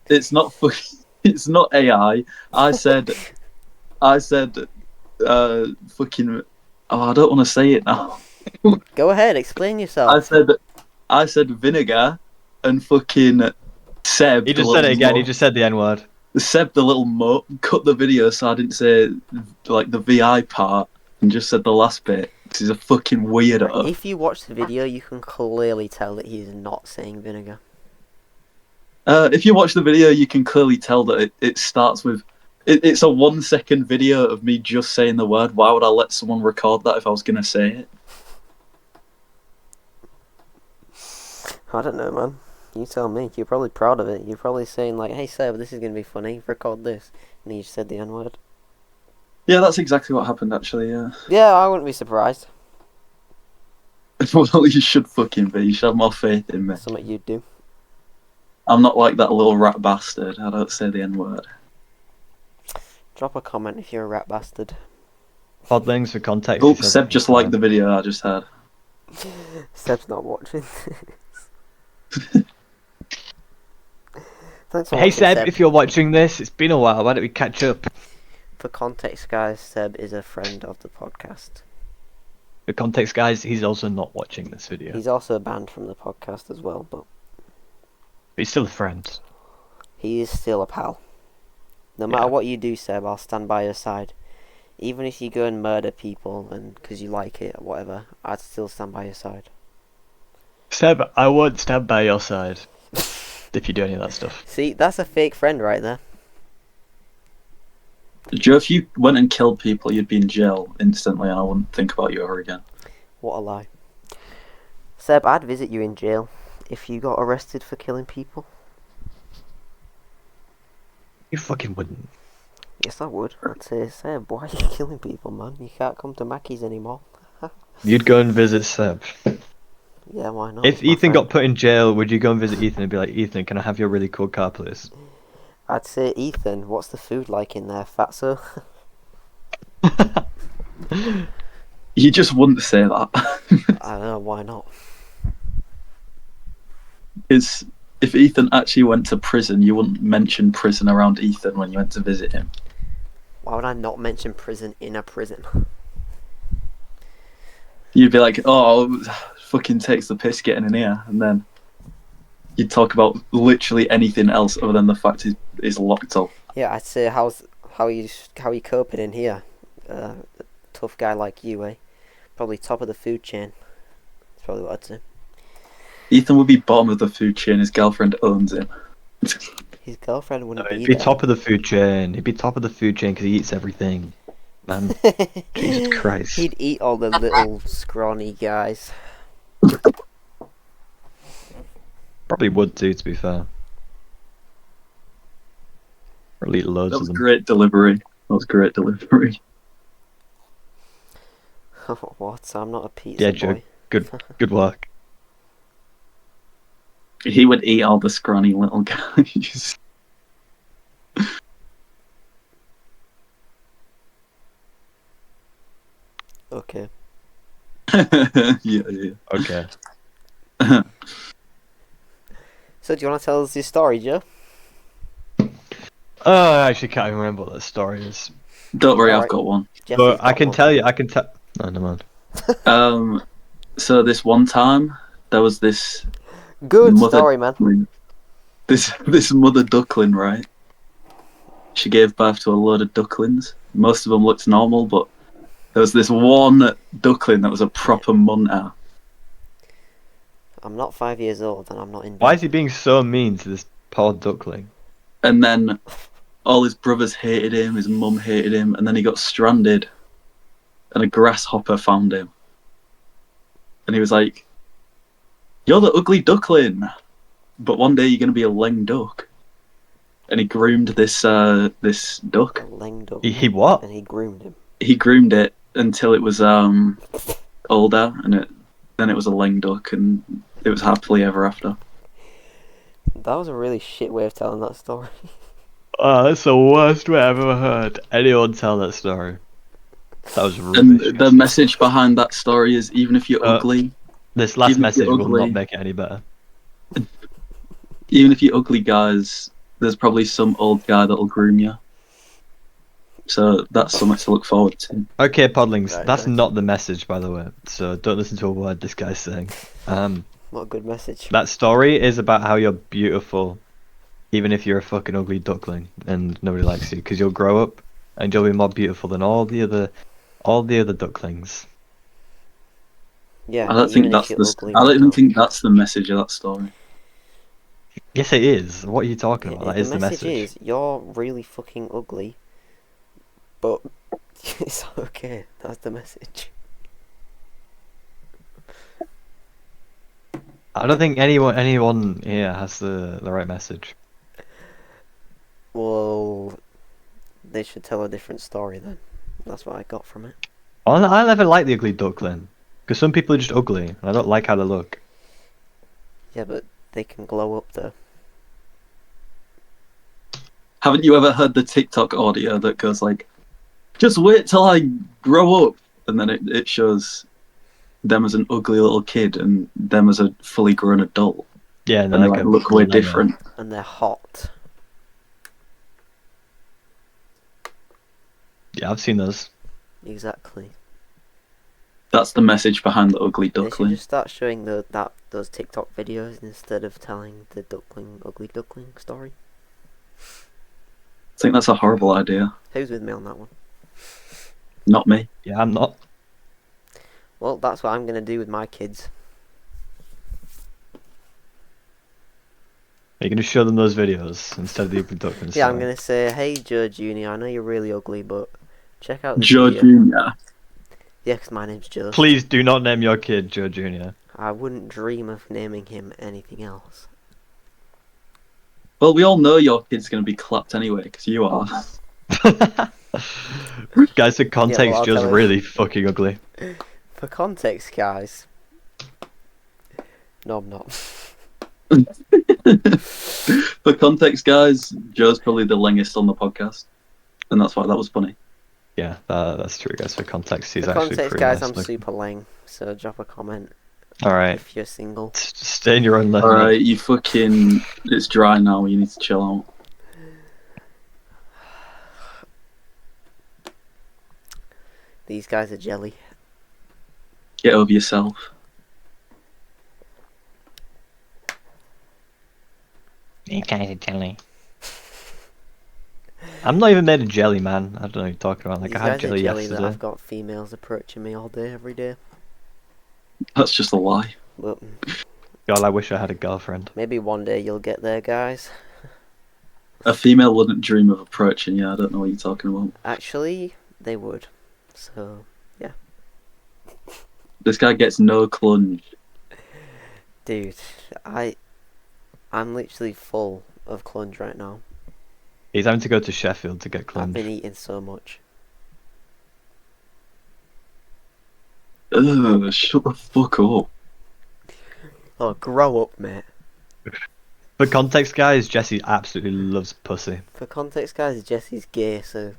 [SPEAKER 2] It's not It's not AI. I said, fucking. Oh, I don't want to say it now.
[SPEAKER 1] Go ahead, explain yourself.
[SPEAKER 2] I said vinegar, and fucking Seb.
[SPEAKER 3] He
[SPEAKER 2] the
[SPEAKER 3] just said it
[SPEAKER 2] little
[SPEAKER 3] again.
[SPEAKER 2] mo-
[SPEAKER 3] He just said the N-word.
[SPEAKER 2] Seb, the little mo, cut the video so I didn't say like the VI part and just said the last bit. 'Cause he's a fucking weirdo.
[SPEAKER 1] If you watch the video, you can clearly tell that he's not saying vinegar.
[SPEAKER 2] If you watch the video, you can clearly tell that it starts with. It's a 1 second video of me just saying the word. Why would I let someone record that if I was going to say it?
[SPEAKER 1] I don't know, man. You tell me. You're probably proud of it. You're probably saying like, "Hey Seb, this is gonna be funny. Record this," and you just said the N-word.
[SPEAKER 2] Yeah, that's exactly what happened, actually, yeah.
[SPEAKER 1] Yeah, I wouldn't be surprised.
[SPEAKER 2] Well, you should fucking be. You should have more faith in me.
[SPEAKER 1] Something you'd do.
[SPEAKER 2] I'm not like that little rat bastard. I don't say the N-word.
[SPEAKER 1] Drop a comment if you're a rat bastard.
[SPEAKER 3] Podlings for context.
[SPEAKER 2] Oh,
[SPEAKER 3] he said-
[SPEAKER 2] Seb just liked the video I just had.
[SPEAKER 1] Seb's not watching. Thanks for
[SPEAKER 3] Hey
[SPEAKER 1] watching,
[SPEAKER 3] Seb, if you're watching this, it's been a while. Why don't we catch up?
[SPEAKER 1] For context, guys, Seb is a friend of the podcast.
[SPEAKER 3] For context, guys, he's also not watching this video.
[SPEAKER 1] He's also banned from the podcast as well, but
[SPEAKER 3] But he's still a friend.
[SPEAKER 1] he is still a pal. No matter
[SPEAKER 3] Yeah.
[SPEAKER 1] what you do, Seb, I'll stand by your side. Even if you go and murder people and because you like it or whatever, I'd still stand by your side.
[SPEAKER 3] Seb, I won't stand by your side if you do any of that stuff.
[SPEAKER 1] See, that's a fake friend right there.
[SPEAKER 2] Joe, if you went and killed people, you'd be in jail instantly and I wouldn't think about you ever again.
[SPEAKER 1] What a lie. Seb, I'd visit you in jail if you got arrested for killing people.
[SPEAKER 3] You fucking wouldn't.
[SPEAKER 1] Yes, I would. I'd say, Seb, why are you killing people, man? You can't come to Mackey's anymore.
[SPEAKER 3] You'd go and visit Seb.
[SPEAKER 1] Yeah, why not?
[SPEAKER 3] If
[SPEAKER 1] It's my
[SPEAKER 3] Ethan
[SPEAKER 1] friend.
[SPEAKER 3] got put in jail, would you go and visit Ethan and be like, Ethan, can I have your really cool car, please?
[SPEAKER 1] I'd say, Ethan, what's the food like in there, fatso?
[SPEAKER 2] You just wouldn't say that.
[SPEAKER 1] I don't know, why not?
[SPEAKER 2] It's if Ethan actually went to prison, you wouldn't mention prison around Ethan when you went to visit him.
[SPEAKER 1] Why would I not mention prison in a prison?
[SPEAKER 2] You'd be like, "Oh, fucking takes the piss getting in here," and then you'd talk about literally anything else other than the fact he's locked up.
[SPEAKER 1] Yeah, I'd say, how you coping in here? A tough guy like you, eh? Probably top of the food chain. That's probably what I'd say.
[SPEAKER 2] Ethan would be bottom of the food chain. His girlfriend owns him.
[SPEAKER 1] His girlfriend wouldn't
[SPEAKER 3] He'd
[SPEAKER 1] be
[SPEAKER 3] be
[SPEAKER 1] there.
[SPEAKER 3] top of the food chain. He'd be top of the food chain because he eats everything. Man, Jesus Christ.
[SPEAKER 1] He'd eat all the little scrawny guys.
[SPEAKER 3] Probably would too, to be fair. Or eat loads
[SPEAKER 2] That
[SPEAKER 3] of
[SPEAKER 2] was
[SPEAKER 3] them.
[SPEAKER 2] great delivery.
[SPEAKER 1] What? I'm not a pizza
[SPEAKER 3] Yeah,
[SPEAKER 1] boy.
[SPEAKER 3] Joe. Good work.
[SPEAKER 2] He would eat all the scrawny little guys.
[SPEAKER 1] Okay.
[SPEAKER 2] Yeah.
[SPEAKER 3] Okay.
[SPEAKER 1] So, do you want to tell us your story, Joe?
[SPEAKER 3] Oh, I actually can't even remember what that story is.
[SPEAKER 2] Don't worry,
[SPEAKER 1] Alright.
[SPEAKER 2] I've got one.
[SPEAKER 1] Jesse's
[SPEAKER 3] But I
[SPEAKER 1] got
[SPEAKER 3] can
[SPEAKER 1] one.
[SPEAKER 3] tell you, No, never mind.
[SPEAKER 2] So this one time there was this
[SPEAKER 1] Good
[SPEAKER 2] mother
[SPEAKER 1] story, man.
[SPEAKER 2] duckling. This mother duckling, right? She gave birth to a load of ducklings. Most of them looked normal, but there was this one duckling that was a proper munter.
[SPEAKER 1] I'm not 5 years old and I'm not in.
[SPEAKER 3] Why is he being so mean to this poor duckling?
[SPEAKER 2] And then all his brothers hated him, his mum hated him, and then he got stranded. And a grasshopper found him. And he was like, "You're the ugly duckling." but one day you're going to be a LLING duck. And he groomed this this duck.
[SPEAKER 1] A LLING duck.
[SPEAKER 3] He what?
[SPEAKER 1] And he groomed him.
[SPEAKER 2] He groomed it until it was older, and then it was a LLING duck, and it was happily ever after.
[SPEAKER 1] That was a really shit way of telling that story.
[SPEAKER 3] Oh, that's the worst way I've ever heard anyone tell that story. That was
[SPEAKER 2] And
[SPEAKER 3] rubbish.
[SPEAKER 2] the message behind that story is, even if you're ugly,
[SPEAKER 3] This last
[SPEAKER 2] even if you're
[SPEAKER 3] message will not
[SPEAKER 2] ugly-
[SPEAKER 3] make it any better.
[SPEAKER 2] even if you're ugly guys, there's probably some old guy that'll groom you. So that's something to look forward to.
[SPEAKER 3] Okay, Podlings,
[SPEAKER 1] Right,
[SPEAKER 3] that's
[SPEAKER 1] right.
[SPEAKER 3] not the message, by the way. So don't listen to a word this guy's saying.
[SPEAKER 1] What a good message.
[SPEAKER 3] That story is about how you're beautiful, even if you're a fucking ugly duckling and nobody likes you, because you'll grow up and you'll be more beautiful than all the other ducklings.
[SPEAKER 1] Yeah,
[SPEAKER 2] I don't
[SPEAKER 1] even
[SPEAKER 2] think
[SPEAKER 1] if
[SPEAKER 2] that's
[SPEAKER 1] you're
[SPEAKER 2] the.
[SPEAKER 1] ugly
[SPEAKER 2] I
[SPEAKER 1] or
[SPEAKER 2] don't even
[SPEAKER 1] not.
[SPEAKER 2] think that's the message of that story.
[SPEAKER 3] Yes, it is. What are you talking about? That
[SPEAKER 1] The
[SPEAKER 3] is the
[SPEAKER 1] message
[SPEAKER 3] message.
[SPEAKER 1] is, you're really fucking ugly, but it's okay. That's the message.
[SPEAKER 3] I don't think anyone here has the right message.
[SPEAKER 1] Well, they should tell a different story then. That's what I got from it.
[SPEAKER 3] I never liked the ugly duckling, because some people are just ugly, and I don't like how they look.
[SPEAKER 1] Yeah, but they can glow up though.
[SPEAKER 2] Haven't you ever heard the TikTok audio that goes like, "Just wait till I grow up," and then it shows them as an ugly little kid and them as a fully grown adult,
[SPEAKER 3] Yeah,
[SPEAKER 2] and they're like, "Look, we're
[SPEAKER 3] millennial.
[SPEAKER 2] different."
[SPEAKER 1] And they're hot.
[SPEAKER 3] Yeah, I've seen those.
[SPEAKER 1] Exactly.
[SPEAKER 2] That's the message behind the ugly
[SPEAKER 1] They should
[SPEAKER 2] duckling.
[SPEAKER 1] just start showing those TikTok videos instead of telling the ugly duckling story.
[SPEAKER 2] I think that's a horrible idea.
[SPEAKER 1] Who's with me on that one?
[SPEAKER 2] Not me.
[SPEAKER 3] Yeah, I'm not.
[SPEAKER 1] Well, that's what I'm gonna do with my kids.
[SPEAKER 3] Are you going to show them those videos instead of the ugly duckling
[SPEAKER 1] Yeah, I'm
[SPEAKER 3] story?
[SPEAKER 1] gonna say, hey Joe Junior, I know you're really ugly, but check out this
[SPEAKER 2] Joe
[SPEAKER 1] video.
[SPEAKER 2] Jr.
[SPEAKER 1] Yeah, 'cause my name's Joe.
[SPEAKER 3] Please do not name your kid Joe Jr.
[SPEAKER 1] I wouldn't dream of naming him anything else.
[SPEAKER 2] Well, we all know your kid's going to be clapped anyway, because you are.
[SPEAKER 3] Guys, the context
[SPEAKER 1] I'll
[SPEAKER 3] Joe's
[SPEAKER 1] tell you.
[SPEAKER 3] really fucking ugly.
[SPEAKER 1] For context, guys. No, I'm not.
[SPEAKER 2] For context, guys, Joe's probably the longest on the podcast, and that's why that was funny.
[SPEAKER 3] Yeah, that's true, guys. For context, he's
[SPEAKER 1] For
[SPEAKER 3] actually
[SPEAKER 1] context,
[SPEAKER 3] pretty
[SPEAKER 1] guys,
[SPEAKER 3] nice
[SPEAKER 1] I'm
[SPEAKER 3] looking.
[SPEAKER 1] super lame. So drop a comment
[SPEAKER 3] Alright,
[SPEAKER 1] if you're single.
[SPEAKER 3] stay in your own lane.
[SPEAKER 2] Alright, you fucking... It's dry now, you need to chill out.
[SPEAKER 1] These guys are jelly.
[SPEAKER 2] Get over yourself.
[SPEAKER 3] You guys are jelly. I'm not even made of jelly, man. I don't know what you're talking about. Like,
[SPEAKER 1] These
[SPEAKER 3] I had
[SPEAKER 1] guys are
[SPEAKER 3] jelly
[SPEAKER 1] jelly that
[SPEAKER 3] yesterday.
[SPEAKER 1] I've got females approaching me all day, every day.
[SPEAKER 2] That's just a lie.
[SPEAKER 1] But
[SPEAKER 3] God, I wish I had a girlfriend.
[SPEAKER 1] maybe one day you'll get there, guys.
[SPEAKER 2] A female wouldn't dream of approaching you, I don't know what you're talking about.
[SPEAKER 1] Actually, they would. So, yeah.
[SPEAKER 2] This guy gets no clunge.
[SPEAKER 1] Dude, I'm literally full of clunge right now.
[SPEAKER 3] He's having to go to Sheffield to get
[SPEAKER 1] I've been
[SPEAKER 3] clunge.
[SPEAKER 1] eating so much.
[SPEAKER 2] Ugh, shut the fuck up.
[SPEAKER 1] Oh, grow up, mate.
[SPEAKER 3] For context, guys, Jesse absolutely loves pussy.
[SPEAKER 1] For context, guys, Jesse's gay, so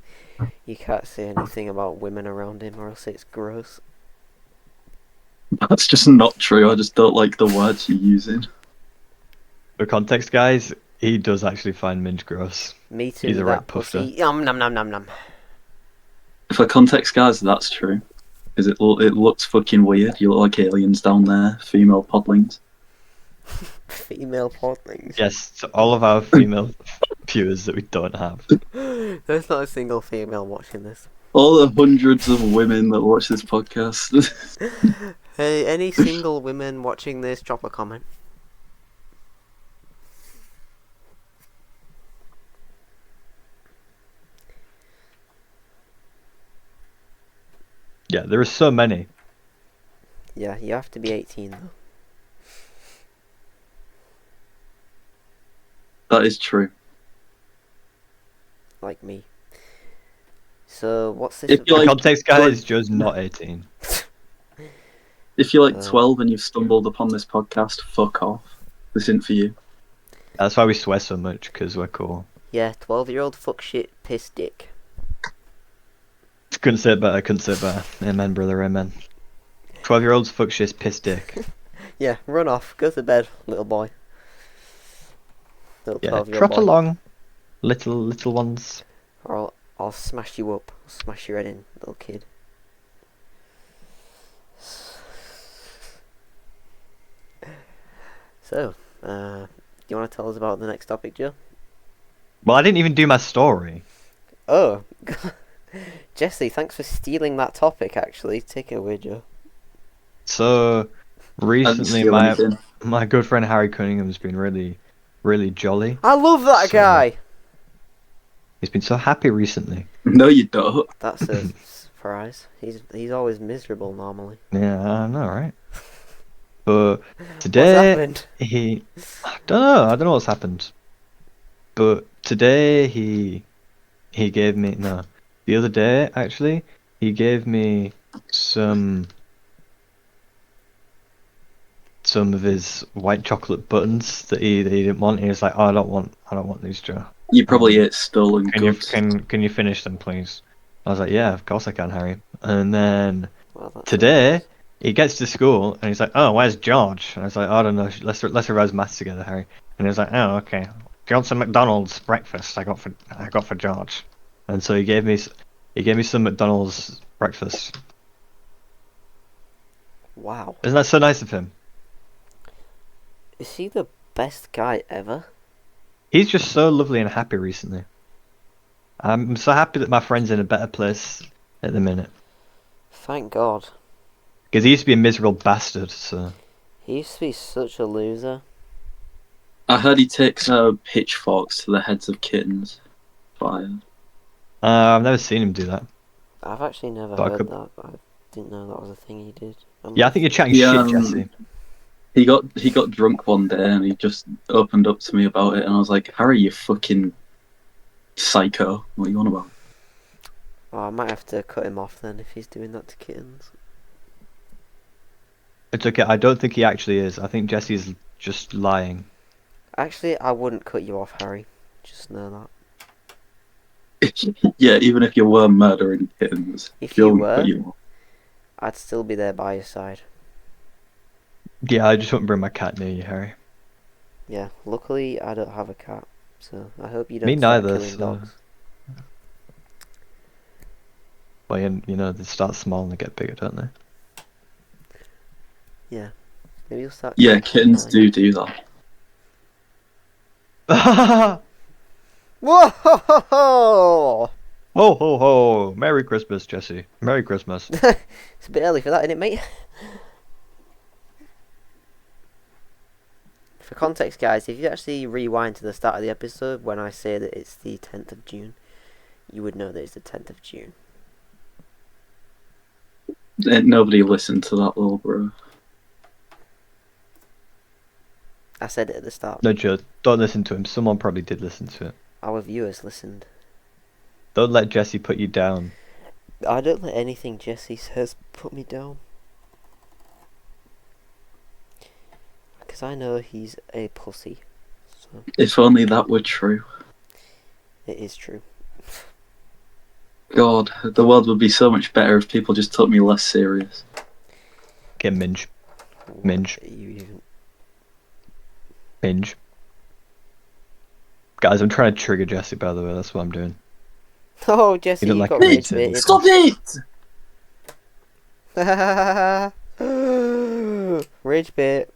[SPEAKER 1] you can't say anything about women around him or else it's gross.
[SPEAKER 2] That's just not true, I just don't like the words you're using.
[SPEAKER 3] For context, guys, he does actually find Minge gross.
[SPEAKER 1] Me too,
[SPEAKER 3] He's a right
[SPEAKER 1] that pussy.
[SPEAKER 3] puffer.
[SPEAKER 1] Yum, nom, nom, nom, nom.
[SPEAKER 2] For context, guys, that's true. Because it looks fucking weird. You look like aliens down there, female podlings.
[SPEAKER 1] Female podlings.
[SPEAKER 3] Yes, to all of our female viewers that we don't have.
[SPEAKER 1] There's not a single female watching this.
[SPEAKER 2] All the hundreds of women that watch this podcast.
[SPEAKER 1] Hey, any single women watching this, drop a comment.
[SPEAKER 3] Yeah, there are so many.
[SPEAKER 1] Yeah, you have to be 18 though.
[SPEAKER 2] That is true.
[SPEAKER 1] Like me. So, what's this
[SPEAKER 2] If
[SPEAKER 1] about?
[SPEAKER 2] you're
[SPEAKER 3] For
[SPEAKER 2] like,
[SPEAKER 3] context, guys, Joe's not 18.
[SPEAKER 2] if you're like
[SPEAKER 1] Uh,
[SPEAKER 2] 12 and you've stumbled upon this podcast, fuck off. This isn't for you.
[SPEAKER 3] That's why we swear so much, because we're cool.
[SPEAKER 1] Yeah, 12-year-old fuck shit piss dick.
[SPEAKER 3] Couldn't say it better, couldn't say it better. Amen, brother, amen. 12-year-olds fuck shit, piss dick.
[SPEAKER 1] Yeah, run off. Go to bed, little boy. Little
[SPEAKER 3] Yeah,
[SPEAKER 1] 12-year-old
[SPEAKER 3] trot
[SPEAKER 1] boy.
[SPEAKER 3] along, little ones.
[SPEAKER 1] Or I'll smash you up. I'll smash your head in, little kid. So, do you want to tell us about the next topic, Joe?
[SPEAKER 3] Well, I didn't even do my story.
[SPEAKER 1] Oh, Jesse, thanks for stealing that topic, actually. Take it away, Joe.
[SPEAKER 3] So,
[SPEAKER 2] I didn't
[SPEAKER 3] recently
[SPEAKER 2] steal anything.
[SPEAKER 3] my good friend Harry Cunningham's been really jolly.
[SPEAKER 1] I love that
[SPEAKER 3] So-
[SPEAKER 1] guy!
[SPEAKER 3] He's been so happy recently.
[SPEAKER 2] No, you don't.
[SPEAKER 1] That's a surprise. He's always miserable, normally.
[SPEAKER 3] Yeah, I know, right? But
[SPEAKER 1] What's
[SPEAKER 3] today,
[SPEAKER 1] happened?
[SPEAKER 3] I don't know what's happened. But today the other day actually, he gave me some of his white chocolate buttons that he didn't want. He was like, "Oh, I don't want these, Joe.
[SPEAKER 2] You probably ate stolen
[SPEAKER 3] Can you
[SPEAKER 2] goods.
[SPEAKER 3] can you finish them, please?" I was like, "Yeah, of course I can, Harry." And then
[SPEAKER 1] Well, that's
[SPEAKER 3] today
[SPEAKER 1] nice.
[SPEAKER 3] he gets to school and he's like, "Oh, where's George?" And I was like, "I don't know. Let's revise maths together, Harry." And he was like, "Oh, okay. Do you want some McDonald's breakfast? I got for George." And so he gave me some McDonald's breakfast.
[SPEAKER 1] Wow.
[SPEAKER 3] Isn't that so nice of him?
[SPEAKER 1] Is he the best guy ever?
[SPEAKER 3] He's just so lovely and happy recently. I'm so happy that my friend's in a better place at the minute.
[SPEAKER 1] Thank God.
[SPEAKER 3] Because he used to be a miserable bastard, so...
[SPEAKER 1] He used to be such a loser.
[SPEAKER 2] I heard he takes pitchforks to the heads of kittens. Fire.
[SPEAKER 3] I've never seen him do that.
[SPEAKER 1] I've actually never
[SPEAKER 3] But I
[SPEAKER 1] heard
[SPEAKER 3] could-
[SPEAKER 1] that. I didn't know that was a thing he did.
[SPEAKER 3] Yeah, I think you're chatting
[SPEAKER 2] Yeah,
[SPEAKER 3] shit, Jesse.
[SPEAKER 2] He got drunk one day and he just opened up to me about it, and I was like, Harry, you fucking psycho. What are you on about?
[SPEAKER 1] Oh, I might have to cut him off then if he's doing that to kittens.
[SPEAKER 3] It's okay, I don't think he actually is. I think Jesse's just lying.
[SPEAKER 1] Actually, I wouldn't cut you off, Harry. Just know that.
[SPEAKER 2] Yeah, even if you were murdering kittens,
[SPEAKER 1] If
[SPEAKER 2] Joe
[SPEAKER 1] you
[SPEAKER 2] would
[SPEAKER 1] were,
[SPEAKER 2] cut you off.
[SPEAKER 1] I'd still be there by your side.
[SPEAKER 3] Yeah, I just wouldn't bring my cat near you, Harry.
[SPEAKER 1] Yeah, luckily I don't have a cat, so I hope you don't
[SPEAKER 3] Me
[SPEAKER 1] start
[SPEAKER 3] neither,
[SPEAKER 1] killing
[SPEAKER 3] so-
[SPEAKER 1] dogs.
[SPEAKER 3] Well, you know, they start small and they get bigger, don't they?
[SPEAKER 1] Yeah. Maybe you'll start
[SPEAKER 2] Yeah,
[SPEAKER 1] killing
[SPEAKER 2] kittens do that.
[SPEAKER 3] Ho
[SPEAKER 1] Whoa! Ho, ho,
[SPEAKER 3] ho ho! Merry Christmas, Jesse. Merry Christmas.
[SPEAKER 1] ho. It's a bit early for that, isn't it, mate? For context, guys, if you actually rewind to the start of the episode when I say that it's the 10th of June, you would know that it's the 10th of June.
[SPEAKER 2] Nobody listened to that little bro.
[SPEAKER 1] I said it at the start.
[SPEAKER 3] No, Joe, don't listen to him. Someone probably did listen to it.
[SPEAKER 1] Our viewers listened.
[SPEAKER 3] Don't let Jesse put you down.
[SPEAKER 1] I don't let anything Jesse says put me down. Because I know he's a pussy. So,
[SPEAKER 2] If only that were true.
[SPEAKER 1] it is true.
[SPEAKER 2] God, the world would be so much better if people just took me less serious.
[SPEAKER 3] Get minge.
[SPEAKER 1] What
[SPEAKER 3] Minge.
[SPEAKER 1] are you even...
[SPEAKER 3] Minge. Guys, I'm trying to trigger Jesse, by the way. That's what I'm doing.
[SPEAKER 1] Oh, Jesse,
[SPEAKER 3] You don't
[SPEAKER 1] you
[SPEAKER 3] like
[SPEAKER 1] got
[SPEAKER 3] me
[SPEAKER 1] rage
[SPEAKER 3] too.
[SPEAKER 1] baited.
[SPEAKER 2] Stop it!
[SPEAKER 1] Rage bait.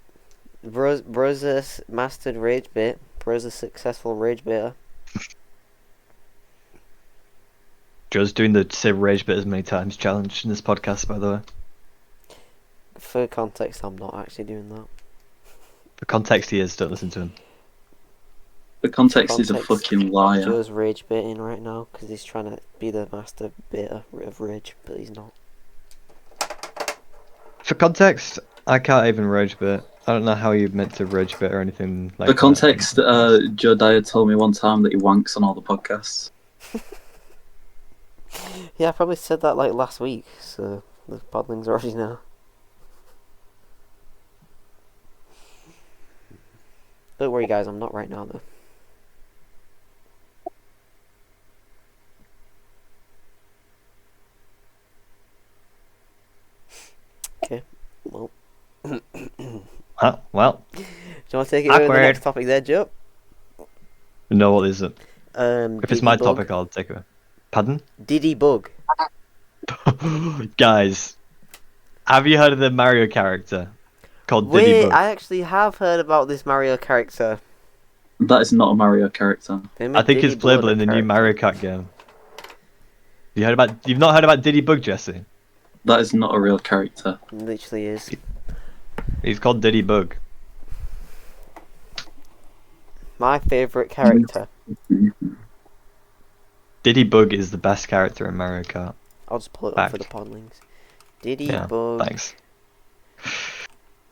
[SPEAKER 1] Bro's a mastered rage bait. Bro's a successful rage baiter.
[SPEAKER 3] Joe's doing the say rage bit as many times challenge in this podcast, by the way.
[SPEAKER 1] For context, I'm not actually doing that.
[SPEAKER 3] For context, he is. Don't listen to him.
[SPEAKER 2] The context is a
[SPEAKER 1] Context.
[SPEAKER 2] fucking liar.
[SPEAKER 1] Joe's rage baiting right now because he's trying to be the master baiter of rage, but he's not.
[SPEAKER 3] For context, I can't even rage bit. I don't know how you meant to rage bit or anything like
[SPEAKER 2] For
[SPEAKER 3] that.
[SPEAKER 2] context, Joe Dyer told me one time that he wanks on all the podcasts.
[SPEAKER 1] Yeah, I probably said that like last week, so the podlings already know. Don't worry, guys, I'm not right now though. Okay, well.
[SPEAKER 3] Huh? Well,
[SPEAKER 1] Do you want to take it away with the
[SPEAKER 3] Awkward.
[SPEAKER 1] next topic there, Joe?
[SPEAKER 3] no, what is it? If it's my
[SPEAKER 1] Diddy Bug.
[SPEAKER 3] topic, I'll take it. Pardon?
[SPEAKER 1] Diddy Bug.
[SPEAKER 3] Guys, have you heard of the Mario character called Diddy
[SPEAKER 1] Wait,
[SPEAKER 3] Bug?
[SPEAKER 1] I actually have heard about this Mario character.
[SPEAKER 2] That is not a Mario character.
[SPEAKER 1] They
[SPEAKER 3] I
[SPEAKER 1] made
[SPEAKER 3] think
[SPEAKER 1] Diddy
[SPEAKER 3] it's playable
[SPEAKER 1] Blood
[SPEAKER 3] in
[SPEAKER 1] a
[SPEAKER 3] the new Mario
[SPEAKER 1] character.
[SPEAKER 3] Kart game. You've not heard about Diddy Bug, Jesse?
[SPEAKER 2] That is not a real character.
[SPEAKER 1] It literally is.
[SPEAKER 3] He's called Diddy Bug.
[SPEAKER 1] My favourite character.
[SPEAKER 3] Diddy Bug is the best character in Mario Kart.
[SPEAKER 1] I'll just pull it up for the
[SPEAKER 3] Fact.
[SPEAKER 1] podlings. Diddy
[SPEAKER 3] Yeah,
[SPEAKER 1] Bug
[SPEAKER 3] thanks.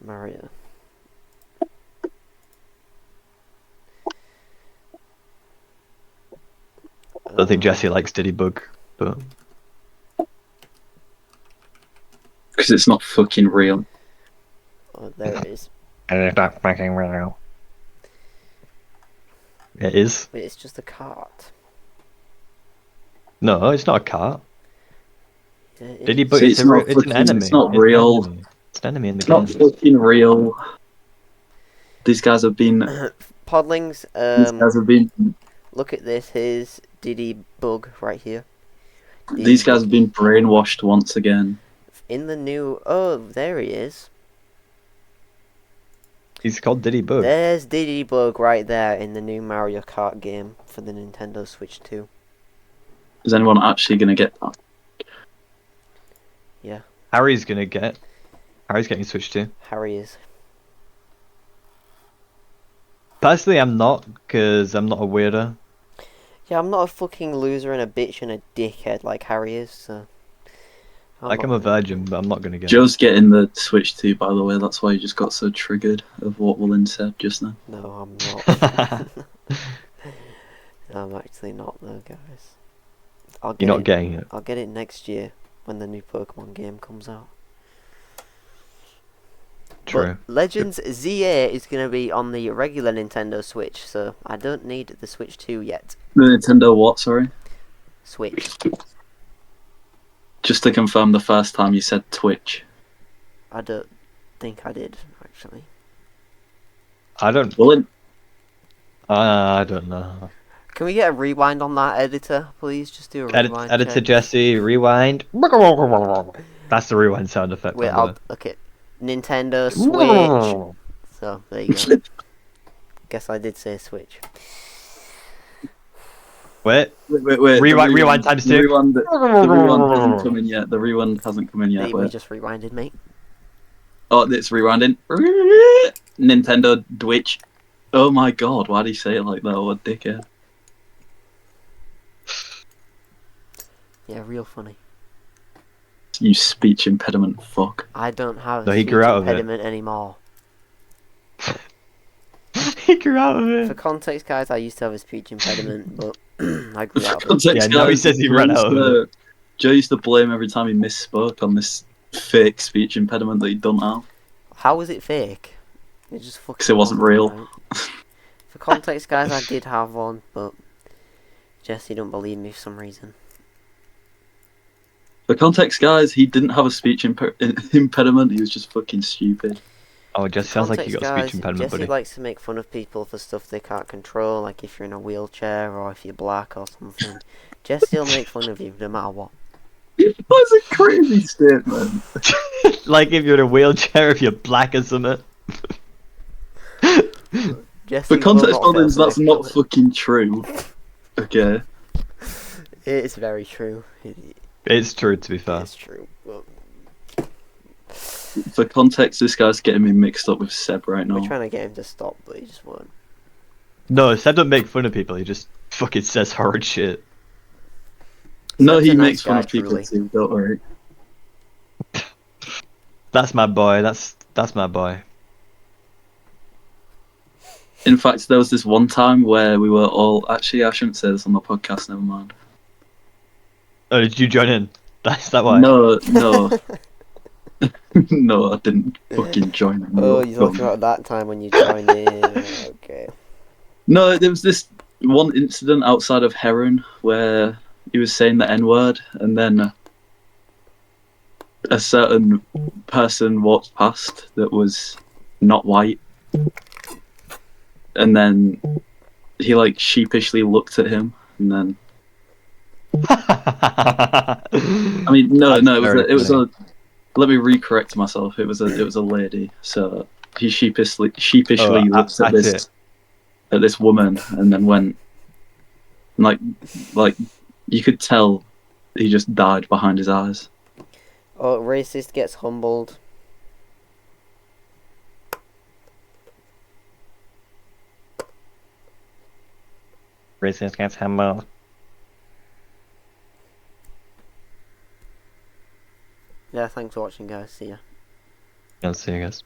[SPEAKER 1] Mario.
[SPEAKER 3] I don't think Jesse likes Diddy Bug, but
[SPEAKER 2] Because it's not fucking real.
[SPEAKER 1] Oh, there it is.
[SPEAKER 3] and it's not fucking real. It is.
[SPEAKER 1] Wait, it's just a cart.
[SPEAKER 3] No, it's not a kart.
[SPEAKER 1] Yeah, it
[SPEAKER 3] Diddy
[SPEAKER 1] is.
[SPEAKER 3] Bug
[SPEAKER 2] See,
[SPEAKER 3] it's
[SPEAKER 2] it's not
[SPEAKER 3] it's
[SPEAKER 2] fucking-
[SPEAKER 3] an enemy.
[SPEAKER 2] it's not
[SPEAKER 3] an
[SPEAKER 2] real.
[SPEAKER 3] enemy. It's an enemy in the
[SPEAKER 2] It's not
[SPEAKER 3] game.
[SPEAKER 2] fucking real. These guys have been.
[SPEAKER 1] Podlings,
[SPEAKER 2] These guys have been.
[SPEAKER 1] look at this. Here's Diddy Bug right here.
[SPEAKER 2] These guys have been brainwashed once again.
[SPEAKER 1] In the new... Oh, there he is.
[SPEAKER 3] He's called Diddy Bug.
[SPEAKER 1] There's Diddy Bug right there in the new Mario Kart game for the Nintendo Switch 2.
[SPEAKER 2] Is anyone actually going to get that?
[SPEAKER 1] Yeah,
[SPEAKER 3] Harry's getting Switch 2.
[SPEAKER 1] Harry is.
[SPEAKER 3] Personally, I'm not, because I'm not a weirdo.
[SPEAKER 1] Yeah, I'm not a fucking loser and a bitch and a dickhead like Harry is, so...
[SPEAKER 3] I'm a virgin, but I'm not gonna get it.
[SPEAKER 2] Joe's getting the Switch 2, by the way. That's why he just got so triggered of what Willin said just now.
[SPEAKER 1] No, I'm not. I'm actually not though, guys.
[SPEAKER 3] You're not getting it.
[SPEAKER 1] I'll get it next year when the new Pokemon game comes out.
[SPEAKER 3] True.
[SPEAKER 1] But Legends ZA is going to be on the regular Nintendo Switch, so I don't need the Switch 2 yet.
[SPEAKER 2] The Nintendo what, sorry?
[SPEAKER 1] Switch.
[SPEAKER 2] Just to confirm, the first time you said Twitch.
[SPEAKER 1] I don't think I did, actually.
[SPEAKER 3] I don't.
[SPEAKER 2] Willin,
[SPEAKER 3] I don't know.
[SPEAKER 1] Can we get a rewind on that, editor, please? Just do a rewind
[SPEAKER 3] Editor
[SPEAKER 1] check.
[SPEAKER 3] Jesse, rewind. That's the rewind sound effect.
[SPEAKER 1] Wait,
[SPEAKER 3] by the
[SPEAKER 1] okay. Nintendo
[SPEAKER 3] way.
[SPEAKER 1] Switch. So, there you go. Guess I did say Switch.
[SPEAKER 2] wait.
[SPEAKER 3] Rewind times two.
[SPEAKER 2] The rewind hasn't come in yet. The rewind hasn't come in yet.
[SPEAKER 1] We
[SPEAKER 2] Wait.
[SPEAKER 1] just rewinded, mate.
[SPEAKER 2] Oh, it's rewinding. Nintendo Twitch. Oh my god, why did he say it like that? What a dickhead.
[SPEAKER 1] Yeah, real funny.
[SPEAKER 2] You speech impediment fuck.
[SPEAKER 1] I don't have a
[SPEAKER 3] No, he
[SPEAKER 1] speech
[SPEAKER 3] grew out of it.
[SPEAKER 1] impediment anymore.
[SPEAKER 3] He grew out of
[SPEAKER 1] For
[SPEAKER 3] it.
[SPEAKER 1] context, guys, I used to have a speech impediment, but I grew out of it.
[SPEAKER 2] Context,
[SPEAKER 3] Yeah, now he
[SPEAKER 2] guys,
[SPEAKER 3] says he ran out of it.
[SPEAKER 2] Joe used to blame every time he misspoke on this fake speech impediment that he don't have.
[SPEAKER 1] How was it fake? It just fucking
[SPEAKER 2] 'Cause it wasn't real.
[SPEAKER 1] right? For context, guys, I did have one, but Jesse don't believe me for some reason.
[SPEAKER 2] For context, guys, he didn't have a speech impediment. He was just fucking stupid.
[SPEAKER 3] Oh, it just sounds like you
[SPEAKER 1] Context,
[SPEAKER 3] got a speech
[SPEAKER 1] guys,
[SPEAKER 3] impediment,
[SPEAKER 1] Jesse
[SPEAKER 3] buddy.
[SPEAKER 1] likes to make fun of people for stuff they can't control, like if you're in a wheelchair or if you're black or something. Jesse will make fun of you no matter what.
[SPEAKER 2] That's a crazy statement.
[SPEAKER 3] Like if you're in a wheelchair, if you're black or something.
[SPEAKER 1] Jesse
[SPEAKER 2] For
[SPEAKER 1] will
[SPEAKER 2] context,
[SPEAKER 1] not fail
[SPEAKER 2] audience,
[SPEAKER 1] to
[SPEAKER 2] that's
[SPEAKER 1] make
[SPEAKER 2] not
[SPEAKER 1] fun
[SPEAKER 2] fucking true. Okay.
[SPEAKER 1] It is very true.
[SPEAKER 3] It's true, to be fair.
[SPEAKER 1] It's true. Well,
[SPEAKER 2] For context, this guy's getting me mixed up with Seb right now.
[SPEAKER 1] we're trying to get him to stop, but he just won't.
[SPEAKER 3] No, Seb don't make fun of people. He just fucking says horrid shit.
[SPEAKER 2] No,
[SPEAKER 1] Seb's
[SPEAKER 2] he
[SPEAKER 1] a nice
[SPEAKER 2] makes fun
[SPEAKER 1] guy,
[SPEAKER 2] of people
[SPEAKER 1] truly.
[SPEAKER 2] too, don't worry.
[SPEAKER 3] That's my boy. That's my boy.
[SPEAKER 2] In fact, there was this one time where we were all... Actually, I shouldn't say this on the podcast, never mind.
[SPEAKER 3] Oh, did you join in? Is that why?
[SPEAKER 2] No. No, I didn't fucking join in.
[SPEAKER 1] Oh, you're talking about that time when you joined in. Okay.
[SPEAKER 2] No, there was this one incident outside of Heron where he was saying the N-word, and then a certain person walked past that was not white, and then he like sheepishly looked at him, and then I mean, no, it was a. Let me recorrect myself. It was a lady. So he sheepishly looked at this woman, and then went like you could tell he just died behind his eyes.
[SPEAKER 1] Oh, racist gets humbled.
[SPEAKER 3] Racist gets humbled.
[SPEAKER 1] Yeah, thanks for watching, guys. See ya.
[SPEAKER 3] I'll see you guys.